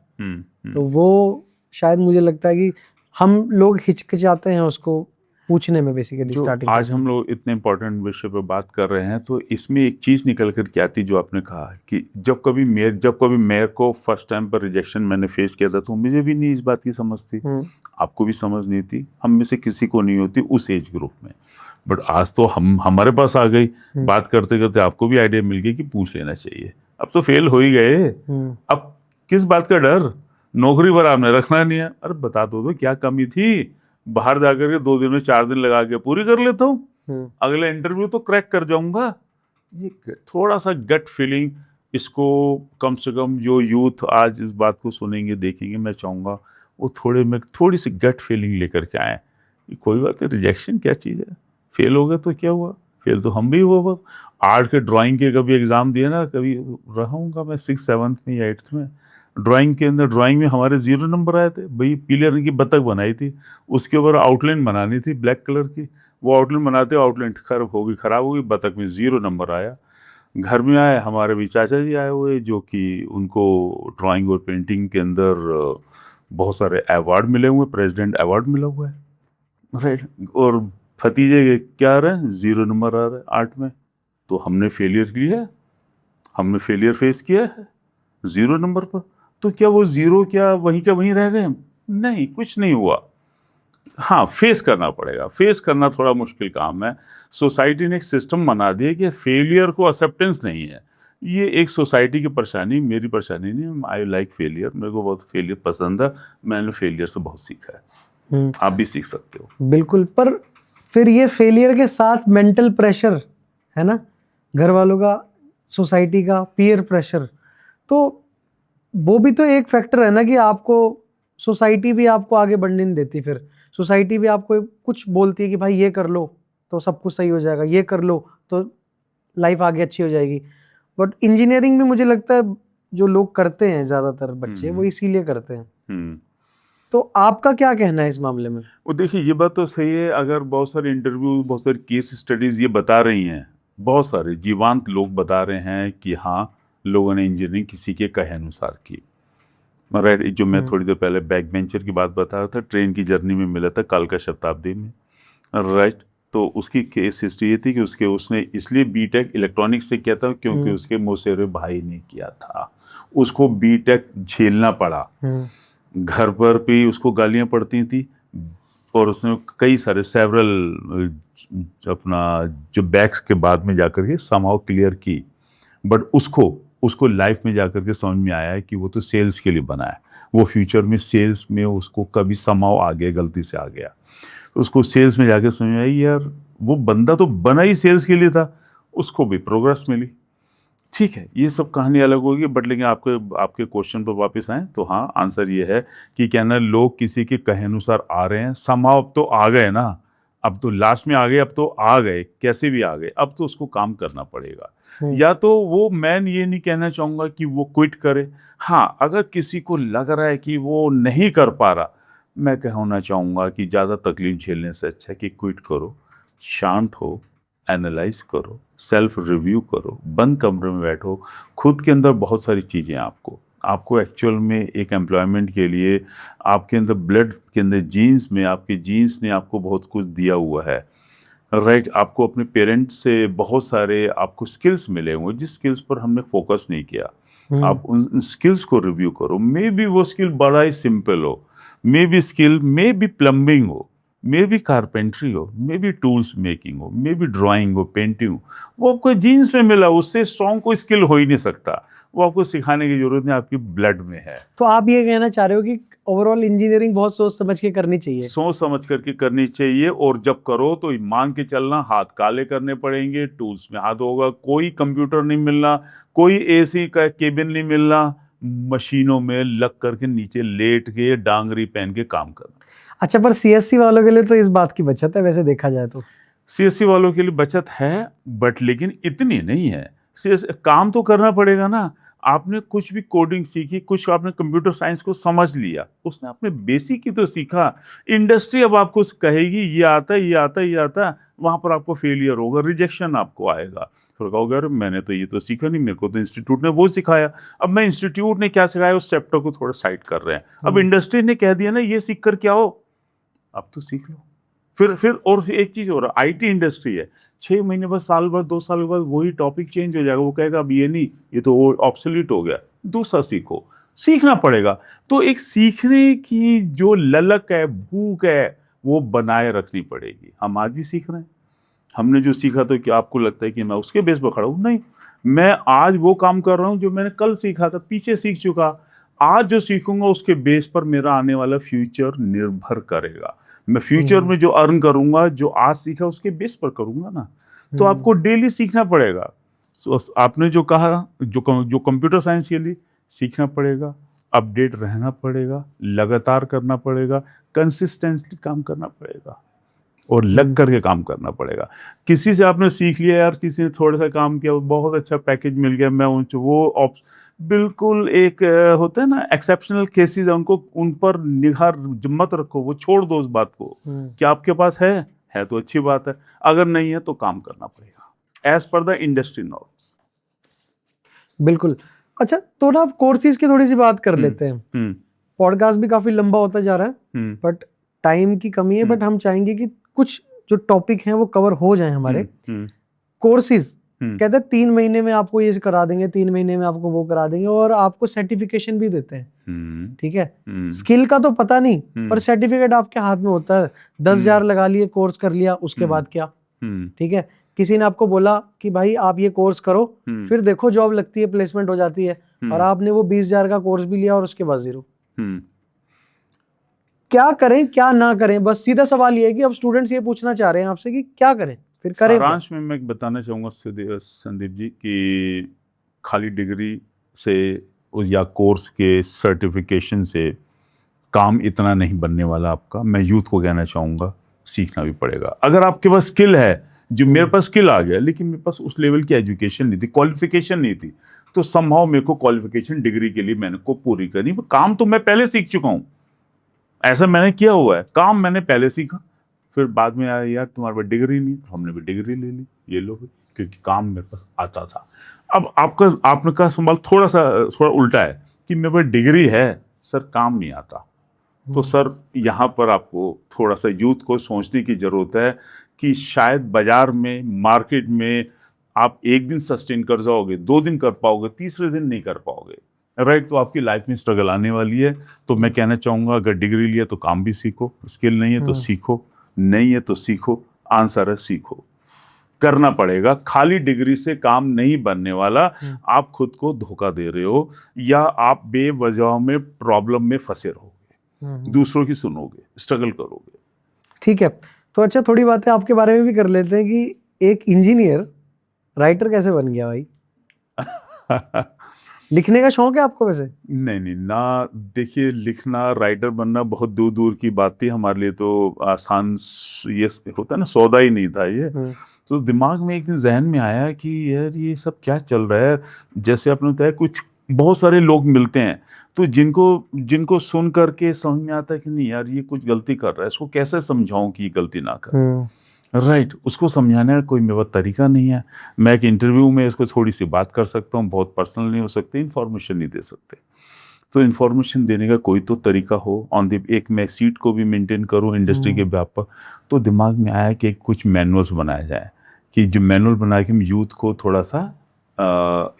तो वो शायद मुझे लगता है कि हम लोग हिचकिचाते हैं उसको पूछने में बेसिकली स्टार्टिंग। आज हम लोग इतने इंपॉर्टेंट विषय पर बात कर रहे हैं, तो इसमें एक चीज़ निकल कर क्या आती, जो आपने कहा कि जब कभी मेयर को फर्स्ट टाइम पर रिजेक्शन मैंने फेस किया था, तो मुझे भी नहीं इस बात की समझ थी, आपको भी समझ नहीं थी, हम में से किसी को नहीं होती उस एज ग्रुप में। बट आज तो हमारे पास आ गई, बात करते करते आपको भी आइडिया मिल गई कि पूछ लेना चाहिए। अब तो फेल हो ही गए, अब किस बात का डर, नौकरी पर आपने रखना नहीं है, अरे बता दो क्या कमी थी, बाहर जाकर के 2 दिन में 4 दिन लगा के पूरी कर लेता हूँ, अगले इंटरव्यू तो क्रैक कर जाऊंगा। ये थोड़ा सा गट फीलिंग, इसको कम से कम जो यूथ आज इस बात को सुनेंगे देखेंगे, मैं चाहूँगा वो थोड़ी सी गट फीलिंग लेकर के आए। कोई बात नहीं, रिजेक्शन क्या चीज़ है, फेल हो गए तो क्या हुआ, फेल तो हम भी हुआ। आर्ट के ड्राइंग के कभी एग्ज़ाम दिए ना, कभी रहूँगा मैं 6th 7th में या 8th में, ड्राइंग में हमारे 0 नंबर आए थे भाई। पीले रंग की बतख बनाई थी, उसके ऊपर आउटलाइन बनानी थी ब्लैक कलर की, वो आउटलाइन बनाते आउटलाइन खराब हो गई, बतख में 0 नंबर आया। घर में आए, हमारे भी चाचा जी आए हुए जो कि उनको ड्राइंग और पेंटिंग के अंदर बहुत सारे अवार्ड मिले हुए, प्रेसिडेंट अवार्ड मिला हुआ है, राइट, और भतीजे के क्या आ रहे हैं, 0 नंबर आ रहे हैं आर्ट में। तो हमने फेलियर किया है, हमने फेलियर फेस किया है 0 नंबर पर, तो क्या वो 0 क्या वहीं का वहीं रह गए? नहीं, कुछ नहीं हुआ। हाँ, फेस करना पड़ेगा, फेस करना थोड़ा मुश्किल काम है। सोसाइटी ने एक सिस्टम बना दिया कि फेलियर को एक्सेप्टेंस नहीं है। ये एक सोसाइटी की परेशानी, मेरी परेशानी नहीं। आई लाइक फेलियर, मेरे को बहुत फेलियर पसंद है, मैंने फेलियर से बहुत सीखा है। आप भी सीख सकते हो। बिल्कुल, पर फिर ये फेलियर के साथ मेंटल प्रेशर है ना, घर वालों का, सोसाइटी का, पीयर प्रेशर, तो वो भी तो एक फैक्टर है ना कि आपको सोसाइटी भी आपको आगे बढ़ने नहीं देती। फिर सोसाइटी भी आपको कुछ बोलती है कि भाई ये कर लो तो सब कुछ सही हो जाएगा, ये कर लो तो लाइफ आगे अच्छी हो जाएगी। बट इंजीनियरिंग में मुझे लगता है जो लोग करते हैं ज़्यादातर बच्चे वो इसीलिए करते हैं। तो आपका क्या कहना है इस मामले में? वो देखिए, ये बात तो सही है। अगर बहुत सारे इंटरव्यू, बहुत सारी केस स्टडीज़ ये बता रही हैं, बहुत सारे जीवांत लोग बता रहे हैं कि हाँ, लोगों ने इंजीनियरिंग किसी के कहे अनुसार की, राइट। जो मैं थोड़ी देर पहले बैक बेंचर की बात बता रहा था, ट्रेन की जर्नी में मिला था कालका शताब्दी में, राइट। तो उसकी केस हिस्ट्री ये थी कि उसने इसलिए बीटेक इलेक्ट्रॉनिक्स से किया था क्योंकि उसके मौसेरे भाई ने किया था, उसको बीटेक झेलना पड़ा। घर पर भी उसको गालियां पड़ती थी, और उसने कई सारे सेवरल अपना जो बैक्स के बाद में जाकर के समहाउ क्लियर की, बट उसको उसको लाइफ में जाकर के समझ में आया है कि वो तो सेल्स के लिए बना है, वो फ्यूचर में सेल्स में उसको कभी समहाउ आ गया, गलती से आ गया, तो उसको सेल्स में जाकर समझ में आई यार वो बंदा तो बना ही सेल्स के लिए था, उसको भी प्रोग्रेस मिली। ठीक है, ये सब कहानी अलग होगी, बट लेकिन आपके आपके क्वेश्चन पर वापस आए तो हाँ, आंसर ये है कि क्या ना, लोग किसी के कहे अनुसार आ रहे हैं, समहाउ अब तो आ गए ना, अब तो लास्ट में आ गए, अब तो आ गए, कैसे भी आ गए, अब तो उसको काम करना पड़ेगा। या तो वो, मैं ये नहीं कहना चाहूंगा कि वो क्विट करे, हाँ अगर किसी को लग रहा है कि वो नहीं कर पा रहा, मैं कहना चाहूंगा कि ज़्यादा तकलीफ झेलने से अच्छा है कि क्विट करो, शांत हो, एनालाइज करो, सेल्फ रिव्यू करो, बंद कमरे में बैठो, खुद के अंदर बहुत सारी चीज़ें आपको एक्चुअल में एक एम्प्लॉयमेंट के लिए आपके अंदर ब्लड के अंदर जीन्स में, आपके जीन्स ने आपको बहुत कुछ दिया हुआ है, राइट। आपको अपने पेरेंट्स से बहुत सारे आपको स्किल्स मिले होंगे, जिस स्किल्स पर हमने फोकस नहीं किया, आप उन स्किल्स को रिव्यू करो। मे बी वो स्किल बड़ा ही सिंपल हो, may be skill, may be plumbing हो, मे बी कारपेंट्री हो, मे बी टूल्स मेकिंग हो, मे बी ड्राइंग हो, पेंटिंग हो, वो आपको जीन्स में मिला, उससे स्ट्रॉन्ग कोई स्किल हो ही नहीं सकता, वो आपको सिखाने की जरूरत नहीं, आपकी ब्लड में है। तो आप ये कहना चाह रहे हो कि ओवरऑल इंजीनियरिंग बहुत सोच समझ के करनी चाहिए? सोच समझ करके करनी चाहिए, और जब करो तो मान के चलना, हाथ काले करने पड़ेंगे, टूल्स में हाथ होगा, कोई कंप्यूटर नहीं मिलना, कोई एसी का केबिन नहीं मिलना, मशीनों में लग करके नीचे लेट के डांगरी पहन के काम करना। अच्छा, पर सीएससी वालों के लिए तो इस बात की बचत है वैसे देखा जाए तो। सीएससी वालों के लिए बचत है, बट लेकिन इतनी नहीं है। काम तो करना पड़ेगा ना। आपने कुछ भी कोडिंग सीखी, कुछ आपने कंप्यूटर साइंस को समझ लिया, उसने आपने बेसिक ही तो सीखा। इंडस्ट्री अब आपको कहेगी ये आता है, ये आता है, ये आता है, वहां पर आपको फेलियर होगा, रिजेक्शन आपको आएगा, फिर कहोगे अरे मैंने तो ये तो सीखा नहीं, मेरे को तो इंस्टीट्यूट ने वो सिखाया। अब मैं इंस्टीट्यूट ने क्या सिखाया उस चैप्टर को थोड़ा साइड कर रहे हैं, अब इंडस्ट्री ने कह दिया ना ये सीख कर क्या हो, अब तो सीख लो। फिर और एक चीज हो रहा, आईटी इंडस्ट्री है, 6 महीने बाद, साल भर, 2 साल बाद वही टॉपिक चेंज हो जाएगा, वो कहेगा अब ये नहीं, ये तो ऑब्सोलीट हो गया, दूसरा सीखो, सीखना पड़ेगा। तो एक सीखने की जो ललक है, भूख है, वो बनाए रखनी पड़ेगी। हम आज भी सीख रहे हैं, हमने जो सीखा तो क्या आपको लगता है कि मैं उसके बेस पर खड़ा हूं? नहीं, मैं आज वो काम कर रहा हूं जो मैंने कल सीखा था, पीछे सीख चुका। आज जो सीखूंगा उसके बेस पर मेरा आने वाला फ्यूचर निर्भर करेगा। मैं फ्यूचर में जो अर्न करूंगा, जो आज सीखा उसके बेस पर करूंगा ना। तो आपको डेली सीखना पड़ेगा। आपने जो कहा, जो कंप्यूटर साइंस के लिए सीखना पड़ेगा, अपडेट रहना पड़ेगा, लगातार करना पड़ेगा, कंसिस्टेंटली काम करना पड़ेगा, और लग करके काम करना पड़ेगा। किसी से आपने सीख लिया यार, किसी ने थोड़ा सा काम किया, बहुत अच्छा पैकेज मिल गया, मैं वो बिल्कुल एक होता है ना, एक्सेप्शनल केसेस है, उनको उन पर निगाह मत रखो, वो छोड़ दो उस बात को। क्या आपके पास है तो अच्छी बात है, अगर नहीं है तो काम करना पड़ेगा as per the industry norms. बिल्कुल। अच्छा, तो ना आप कोर्सेज की थोड़ी सी बात कर लेते हैं। पॉडकास्ट भी काफी लंबा होता जा रहा है, बट टाइम की कमी है, बट हम चाहेंगे कि कुछ जो टॉपिक हैं वो कवर हो जाएं हमारे। कोर्सेज कहते हैं 3 महीने में आपको ये करा देंगे, 3 महीने में आपको वो करा देंगे, और आपको सर्टिफिकेशन भी देते हैं। ठीक है, स्किल का तो पता नहीं, पर सर्टिफिकेट आपके हाथ में होता है। 10,000 लगा लिए, कोर्स कर लिया, उसके बाद क्या? ठीक है, किसी ने आपको बोला कि भाई आप ये कोर्स करो, फिर देखो जॉब लगती है, प्लेसमेंट हो जाती है, और आपने वो 20,000 का कोर्स भी लिया और उसके बाद 0। क्या करें क्या ना करें? बस सीधा सवाल ये है कि अब स्टूडेंट्स ये पूछना चाह रहे हैं आपसे कि क्या करें, फिर करें क्या? सारांश में मैं बताना चाहूंगा संदीप जी कि खाली डिग्री से या कोर्स के सर्टिफिकेशन से काम इतना नहीं बनने वाला आपका। मैं यूथ को कहना चाहूंगा सीखना भी पड़ेगा। अगर आपके पास स्किल है, जो मेरे पास स्किल आ गया, लेकिन मेरे पास उस लेवल की एजुकेशन नहीं थी, क्वालिफिकेशन नहीं थी, तो समहाउ मेरे को क्वालिफिकेशन डिग्री के लिए मैंने को पूरी करनी। काम तो मैं पहले सीख चुका हूँ, ऐसा मैंने किया हुआ है, काम मैंने पहले सीखा, फिर बाद में आया यार तुम्हारे पास डिग्री नहीं, तो हमने भी डिग्री ले ली, ये लो, क्योंकि काम मेरे पास आता था। अब आपने का सवाल थोड़ा उल्टा है कि मेरे पास डिग्री है सर, काम नहीं आता। तो सर यहाँ पर आपको थोड़ा सा यूथ को सोचने की जरूरत है कि शायद बाजार में, मार्केट में आप एक दिन सस्टेन कर जाओगे, 2 दिन कर पाओगे, तीसरे दिन नहीं कर पाओगे, राइट। तो आपकी लाइफ में स्ट्रगल आने वाली है। तो मैं कहना चाहूँगा, अगर डिग्री लिया तो काम भी सीखो, स्किल नहीं है तो सीखो, नहीं है तो सीखो, आंसर है सीखो, करना पड़ेगा। खाली डिग्री से काम नहीं बनने वाला। आप खुद को धोखा दे रहे हो, या आप बेवजह में प्रॉब्लम में फंसे रहोगे, दूसरों की सुनोगे, स्ट्रगल करोगे। ठीक है, तो अच्छा थोड़ी बातें आपके बारे में भी कर लेते हैं कि एक इंजीनियर राइटर कैसे बन गया भाई? लिखने का शौक है आपको वैसे? नहीं नहीं ना, देखिए, लिखना, राइटर बनना बहुत दूर दूर की बात थी हमारे लिए। तो आसान ये होता है ना, सौदा ही नहीं था ये। तो दिमाग में एक दिन जहन में आया कि यार ये सब क्या चल रहा है। जैसे आपने बताया, कुछ बहुत सारे लोग मिलते हैं, तो जिनको जिनको सुन करके समझ में आता है कि नहीं यार ये कुछ गलती कर रहा है, इसको कैसे समझाऊं कि ये गलती ना करे। राइट, उसको समझाने का कोई मेरे पास तरीका नहीं है। मैं एक इंटरव्यू में इसको थोड़ी सी बात कर सकता हूँ, बहुत पर्सनल नहीं हो सकते, इन्फॉर्मेशन नहीं दे सकते। तो इन्फॉर्मेशन देने का कोई तो तरीका हो, ऑन द एक मैं सीट को भी मेंटेन करूँ इंडस्ट्री के व्यापक। तो दिमाग में आया कि कुछ मैनुअल्स बनाया जाए, कि जो मैनुअल बना के हम यूथ को थोड़ा सा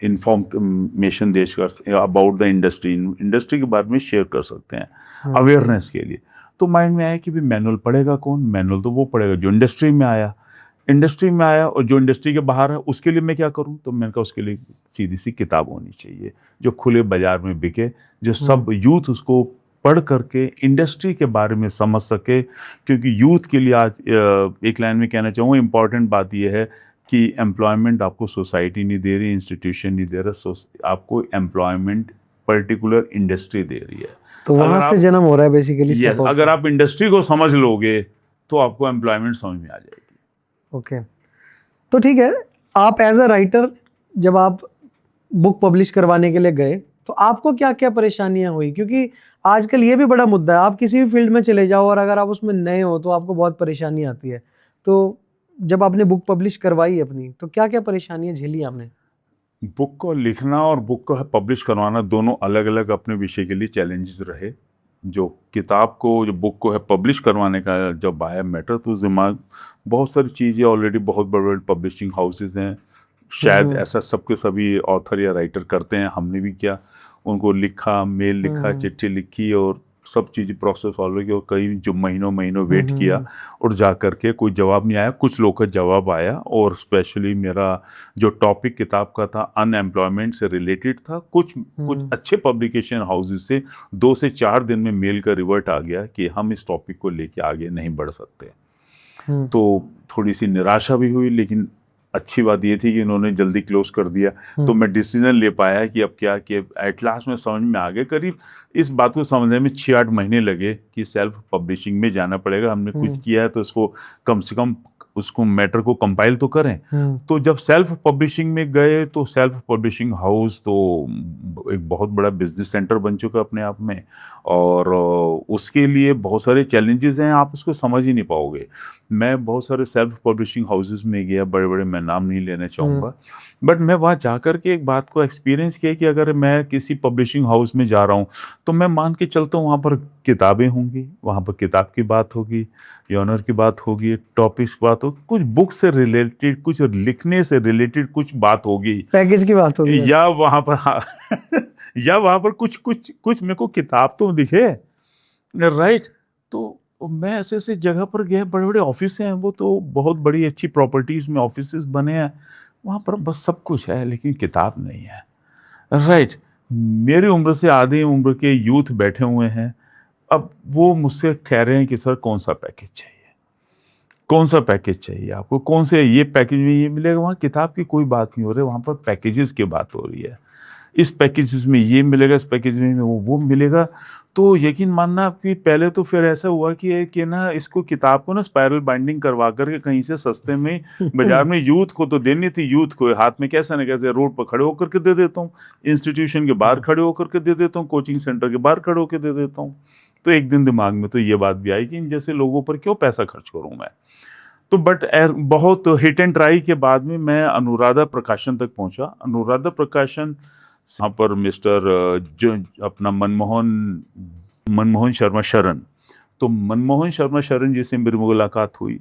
इंफॉर्मेशन दे कर अबाउट द इंडस्ट्री के बारे में शेयर कर सकते हैं, अवेयरनेस के लिए। तो माइंड में आया कि भी मैनुअल पढ़ेगा कौन? मैनुअल तो वो पढ़ेगा जो इंडस्ट्री में आया, और जो इंडस्ट्री के बाहर है उसके लिए मैं क्या करूं? तो मैंने कहा उसके लिए सीधी सी किताब होनी चाहिए जो खुले बाजार में बिके, जो सब यूथ उसको पढ़ करके इंडस्ट्री के बारे में समझ सके। क्योंकि यूथ के लिए आज एक लाइन में कहना चाहूँगा, इम्पॉर्टेंट बात यह है कि एम्प्लॉयमेंट आपको सोसाइटी नहीं दे रही, इंस्टीट्यूशन नहीं दे रहा, आपको एम्प्लॉयमेंट पर्टिकुलर इंडस्ट्री दे रही है। तो वहां से जन्म हो रहा है बेसिकली। अगर आप इंडस्ट्री को समझ लोगे तो आपको एम्प्लॉयमेंट समझ में आ जाएगी। ओके, तो ठीक है, आप एज अ राइटर जब आप बुक पब्लिश करवाने के लिए गए तो आपको क्या क्या परेशानियां हुई? क्योंकि आजकल ये भी बड़ा मुद्दा है, आप किसी भी फील्ड में चले जाओ और अगर आप उसमें नए हो तो आपको बहुत परेशानी आती है। तो जब आपने बुक पब्लिश करवाई अपनी, तो क्या क्या परेशानियां झेली आपने? बुक को लिखना और बुक को पब्लिश करवाना दोनों अलग अलग अपने विषय के लिए चैलेंजेस रहे। जो बुक को है पब्लिश करवाने का जब आया मैटर, तो दिमाग बहुत सारी चीज़ें, ऑलरेडी बहुत बड़े बड़े पब्लिशिंग हाउसेज हैं, शायद ऐसा सबके सभी ऑथर या राइटर करते हैं, हमने भी किया। उनको लिखा, मेल लिखा, चिट्ठी लिखी, और सब चीज़ प्रोसेस फॉलो की, और कई जो महीनों वेट किया, और जा करके कोई जवाब नहीं आया। कुछ लोग का जवाब आया, और स्पेशली मेरा जो टॉपिक किताब का था अनएम्प्लॉयमेंट से रिलेटेड था। कुछ अच्छे पब्लिकेशन हाउसेज से 2 से 4 दिन में मेल का रिवर्ट आ गया कि हम इस टॉपिक को लेके आगे नहीं बढ़ सकते। तो थोड़ी सी निराशा भी हुई, लेकिन अच्छी बात ये थी कि इन्होंने जल्दी क्लोज कर दिया। तो मैं डिसीजन ले पाया कि अब क्या, कि एट लास्ट में समझ में आ गए। करीब इस बात को समझने में 6-8 महीने लगे कि सेल्फ पब्लिशिंग में जाना पड़ेगा। हमने कुछ किया है तो इसको कम से कम उसको मैटर को कंपाइल तो करें। तो जब सेल्फ पब्लिशिंग में गए तो सेल्फ पब्लिशिंग हाउस तो एक बहुत बड़ा बिजनेस सेंटर बन चुका अपने आप में, और उसके लिए बहुत सारे चैलेंजेस हैं, आप उसको समझ ही नहीं पाओगे। मैं बहुत सारे सेल्फ पब्लिशिंग हाउसेस में गया, बड़े बड़े, मैं नाम नहीं लेना चाहूँगा, बट मैं वहाँ जा कर के एक बात को एक्सपीरियंस किया कि अगर मैं किसी पब्लिशिंग हाउस में जा रहा हूँ तो मैं मान के चलता हूँ वहाँ पर किताबें होंगी, वहाँ पर किताब की बात होगी, ऑनर की बात होगी, टॉपिक्स की बात होगी, कुछ बुक से रिलेटेड, कुछ लिखने से रिलेटेड कुछ बात होगी, पैकेज की बात होगी, या वहाँ पर या वहाँ पर कुछ मेरे को किताब तो दिखे, राइट। तो मैं ऐसे ऐसे जगह पर गया, बड़े बड़े ऑफिस हैं, वो तो बहुत बड़ी अच्छी प्रॉपर्टीज में ऑफिसेस बने हैं, वहाँ पर बस सब कुछ है लेकिन किताब नहीं है, राइट। मेरी उम्र से आधी उम्र के यूथ बैठे हुए हैं, अब वो मुझसे कह रहे हैं कि सर कौन सा पैकेज चाहिए, कौन सा पैकेज चाहिए आपको, कौन से ये पैकेज में ये मिलेगा। वहाँ किताब की कोई बात नहीं हो रही, वहाँ पर पैकेजेस की बात हो रही है। इस पैकेजेस में ये मिलेगा, इस पैकेज में वो मिलेगा। तो यकीन मानना कि पहले तो फिर ऐसा हुआ कि ना इसको किताब को ना स्पाइरल बाइंडिंग करवा करके कहीं से सस्ते में बाजार में यूथ को तो देनी थी, यूथ को हाथ में कैसे न कैसे रोड पर खड़े होकर के दे देता हूँ, इंस्टीट्यूशन के बाहर खड़े होकर के दे देता हूँ, कोचिंग सेंटर के बाहर खड़े होकर दे देता हूँ। तो एक दिन दिमाग में तो ये बात भी आई कि इन जैसे लोगों पर क्यों पैसा खर्च करूँ मैं। तो बट बहुत हिट एंड ट्राई के बाद में मैं अनुराधा प्रकाशन तक पहुंचा। अनुराधा प्रकाशन यहाँ पर मिस्टर जो अपना मनमोहन शर्मा शरण, तो मनमोहन शर्मा शरण जी से मेरी मुलाकात हुई।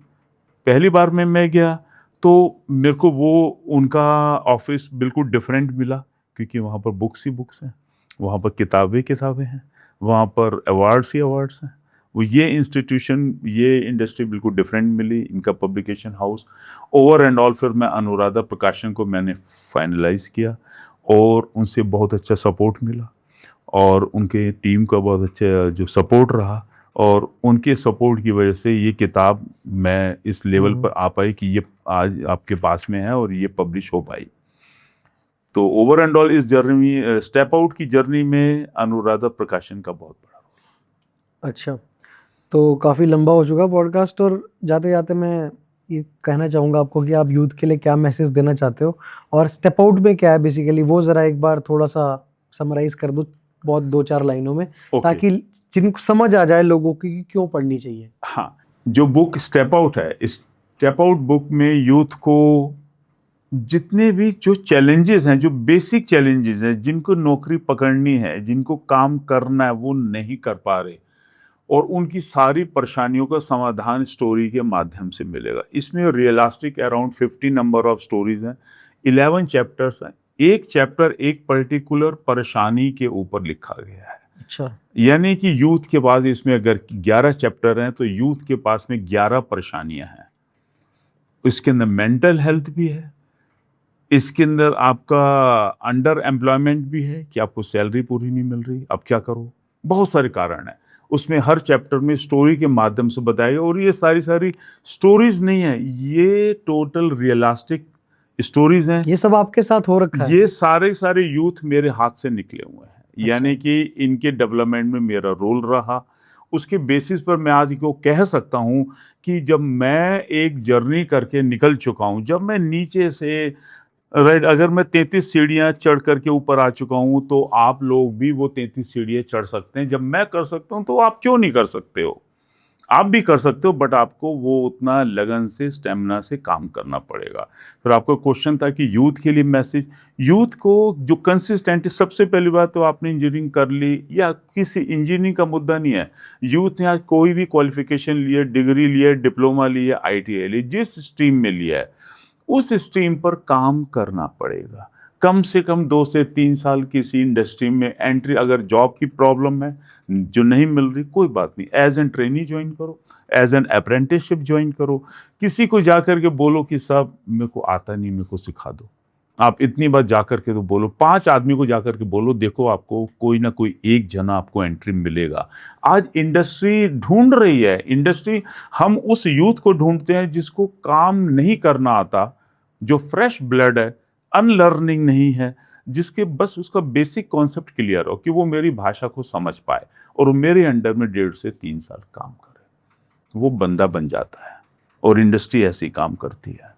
पहली बार में मैं गया तो मेरे को वो उनका ऑफिस बिल्कुल डिफरेंट मिला, क्योंकि वहाँ पर बुक्स ही बुक्स हैं, वहाँ पर किताबें हैं, वहाँ पर अवार्ड्स ही अवार्ड्स हैं। वो ये इंस्टीट्यूशन, ये इंडस्ट्री बिल्कुल डिफरेंट मिली, इनका publication house over and all. फिर मैं अनुराधा प्रकाशन को मैंने फाइनलाइज किया और उनसे बहुत अच्छा सपोर्ट मिला और उनके टीम का बहुत अच्छा जो सपोर्ट रहा और उनके सपोर्ट की वजह से ये किताब मैं इस लेवल पर आ पाई कि ये आज आपके पास में है और ये पब्लिश हो पाई। तो ओवर एंड ऑल इस जर्नी में, स्टेप आउट की जर्नी में अनुराधा प्रकाशन का बहुत बड़ा रोल। अच्छा, तो काफ़ी लंबा हो चुका पॉडकास्ट और जाते जाते मैं ये कहना चाहूँगा आपको कि आप यूथ के लिए क्या मैसेज देना चाहते हो और स्टेप आउट में क्या है बेसिकली, वो ज़रा एक बार थोड़ा सा समराइज कर दो बहुत 2-4 लाइनों में, ताकि जिनको समझ आ जाए लोगों की कि क्यों पढ़नी चाहिए। हाँ, जो बुक स्टेप आउट है, इस स्टेप आउट बुक में यूथ को जितने भी जो चैलेंजेस हैं, जो बेसिक चैलेंजेस हैं, जिनको नौकरी पकड़नी है, जिनको काम करना है, वो नहीं कर पा रहे और उनकी सारी परेशानियों का समाधान स्टोरी के माध्यम से मिलेगा। इसमें realistic around 50 number of stories हैं, 11 चैप्टर्स हैं। एक चैप्टर एक पर्टिकुलर परेशानी के ऊपर लिखा गया है। अच्छा, यानी कि यूथ के पास इसमें अगर 11 चैप्टर हैं तो यूथ के पास में 11 परेशानियां हैं। इसके अंदर मेंटल हेल्थ भी है, इसके अंदर आपका अंडर एम्प्लॉयमेंट भी है कि आपको सैलरी पूरी नहीं मिल रही, अब क्या करो, बहुत सारे कारण हैं। उसमें हर चैप्टर में स्टोरी के माध्यम से बताएगा और ये सारी स्टोरीज नहीं है, ये टोटल रियलिस्टिक स्टोरीज हैं। ये सब आपके साथ हो रखा है? ये सारे यूथ मेरे हाथ से निकले हुए हैं। यानी कि इनके डेवलपमेंट में मेरा रोल रहा। उसके बेसिस पर मैं आज को कह सकता हूँ कि जब मैं एक जर्नी करके निकल चुका हूँ, जब मैं नीचे से राइट, अगर मैं 33 सीढ़ियाँ चढ़ करके ऊपर आ चुका हूँ तो आप लोग भी वो 33 सीढ़ियाँ चढ़ सकते हैं। जब मैं कर सकता हूँ तो आप क्यों नहीं कर सकते हो? आप भी कर सकते हो, बट आपको वो उतना लगन से, स्टेमिना से काम करना पड़ेगा। फिर आपका क्वेश्चन था कि यूथ के लिए मैसेज, यूथ को जो कंसिस्टेंट, सबसे पहली बात तो आपने इंजीनियरिंग कर ली या किसी इंजीनियरिंग का मुद्दा नहीं है। यूथ ने आज कोई भी क्वालिफिकेशन लिए, डिग्री लिए, डिप्लोमा लिए, ITI लिए, जिस स्ट्रीम में लिया है उस स्ट्रीम पर काम करना पड़ेगा। कम से कम 2 से 3 साल किसी इंडस्ट्री में एंट्री, अगर जॉब की प्रॉब्लम है जो नहीं मिल रही, कोई बात नहीं, एज एन ट्रेनी ज्वाइन करो, एज एन अप्रेंटिसशिप ज्वाइन करो। किसी को जाकर के बोलो कि साहब मेरे को आता नहीं, मेरे को सिखा दो। आप इतनी बार जाकर के तो बोलो, 5 आदमी को जाकर के बोलो, देखो आपको कोई ना कोई एक जना आपको एंट्री मिलेगा। आज इंडस्ट्री ढूंढ रही है, इंडस्ट्री, हम उस यूथ को ढूंढते हैं जिसको काम नहीं करना आता, जो फ्रेश ब्लड है, अनलर्निंग नहीं है, जिसके बस उसका बेसिक कॉन्सेप्ट क्लियर हो कि वो मेरी भाषा को समझ पाए और वो मेरे अंडर में 1.5 से 3 साल काम करे, वो बंदा बन जाता है। और इंडस्ट्री ऐसी काम करती है।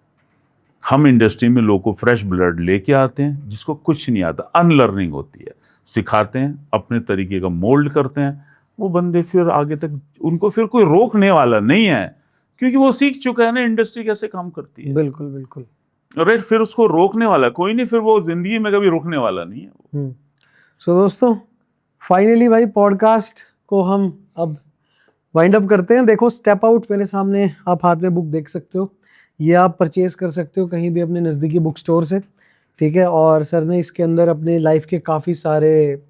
हम इंडस्ट्री में लोगों को फ्रेश ब्लड लेके आते हैं जिसको कुछ नहीं आता, अनलर्निंग होती है, सिखाते हैं, अपने तरीके का मोल्ड करते हैं, वो बंदे फिर आगे तक, उनको फिर कोई रोकने वाला नहीं है क्योंकि वो सीख चुका है ना इंडस्ट्री कैसे काम करती है। बिल्कुल बिल्कुल। राइट, फिर उसको रोकने वाला कोई नहीं, फिर वो जिंदगी में कभी रोकने वाला नहीं है। सो दोस्तों, फाइनली भाई पॉडकास्ट को हम अब वाइंड अप करते हैं। देखो, स्टेप आउट मेरे सामने आप हाथ में बुक देख सकते हो, ये आप परचेज कर सकते हो कहीं भी अपने नज़दीकी बुक स्टोर से, ठीक है। और सर ने इसके अंदर अपने लाइफ के काफ़ी सारे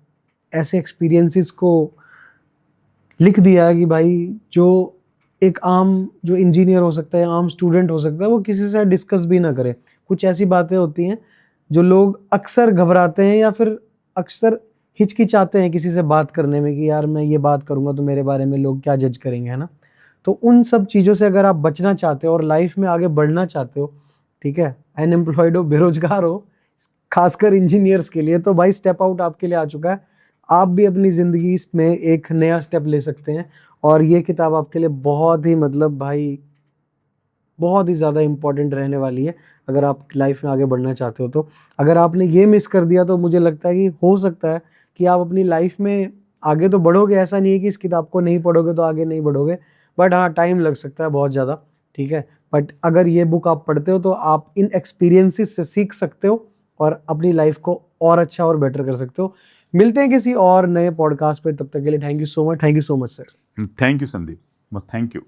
ऐसे एक्सपीरियंसेस को लिख दिया है कि भाई जो एक आम जो इंजीनियर हो सकता है, आम स्टूडेंट हो सकता है, वो किसी से डिस्कस भी ना करे। कुछ ऐसी बातें होती हैं जो लोग अक्सर घबराते हैं या फिर अक्सर हिचकिचाते हैं किसी से बात करने में कि यार मैं ये बात करूँगा तो मेरे बारे में लोग क्या जज करेंगे, है ना। तो उन सब चीज़ों से अगर आप बचना चाहते हो और लाइफ में आगे बढ़ना चाहते हो, ठीक है, अनएम्प्लॉयड हो, बेरोजगार हो, खासकर इंजीनियर्स के लिए, तो भाई स्टेप आउट आपके लिए आ चुका है। आप भी अपनी ज़िंदगी में एक नया स्टेप ले सकते हैं और ये किताब आपके लिए बहुत ही मतलब भाई बहुत ही ज़्यादा इम्पॉर्टेंट रहने वाली है अगर आप लाइफ में आगे बढ़ना चाहते हो। तो अगर आपने ये मिस कर दिया तो मुझे लगता है कि हो सकता है कि आप अपनी लाइफ में आगे तो बढ़ोगे, ऐसा नहीं है कि इस किताब को नहीं पढ़ोगे तो आगे नहीं बढ़ोगे, बट हाँ टाइम लग सकता है बहुत ज़्यादा, ठीक है। बट अगर ये बुक आप पढ़ते हो तो आप इन एक्सपीरियंसेस से सीख सकते हो और अपनी लाइफ को और अच्छा और बेटर कर सकते हो। मिलते हैं किसी और नए पॉडकास्ट पे, तब तक के लिए thank you so much. Thank you so much sir. Thank you Sandeep, thank you.